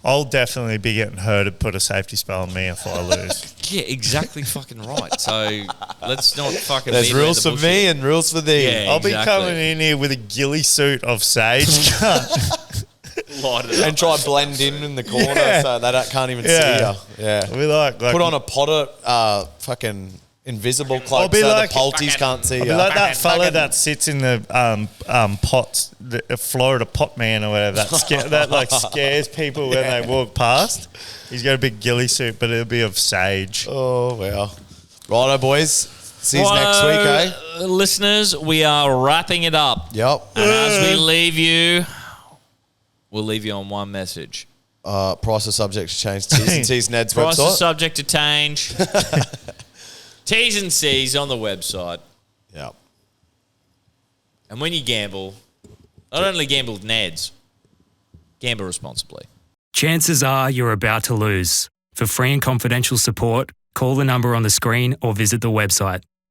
I'll definitely be getting her to put a safety spell on me if I lose. Yeah, exactly fucking right. So let's not fucking. There's beat around rules the for bush me here. and rules for thee. Yeah. I'll be Exactly. coming in here with a ghillie suit of sage. Light it up. And try blend in the corner Yeah. so they can't even Yeah. see you. Yeah. We like Put on a Potter fucking invisible cloak be so like- the polties can't see I'll you. be like that fella that sits in the pots, the Florida pot man or whatever, that like scares people when they walk past. He's got a big ghillie suit, but it'll be of sage. Oh, wow. Righto, boys. See you next week, eh? Listeners, we are wrapping it up. Yep. And as we leave you, we'll leave you on one message. Price of subject to change. T's and C's Ned's Price is website. subject to change. T's and C's on the website. Yep. And when you gamble, not only gamble with Neds, gamble responsibly. Chances are you're about to lose. For free and confidential support, call the number on the screen or visit the website.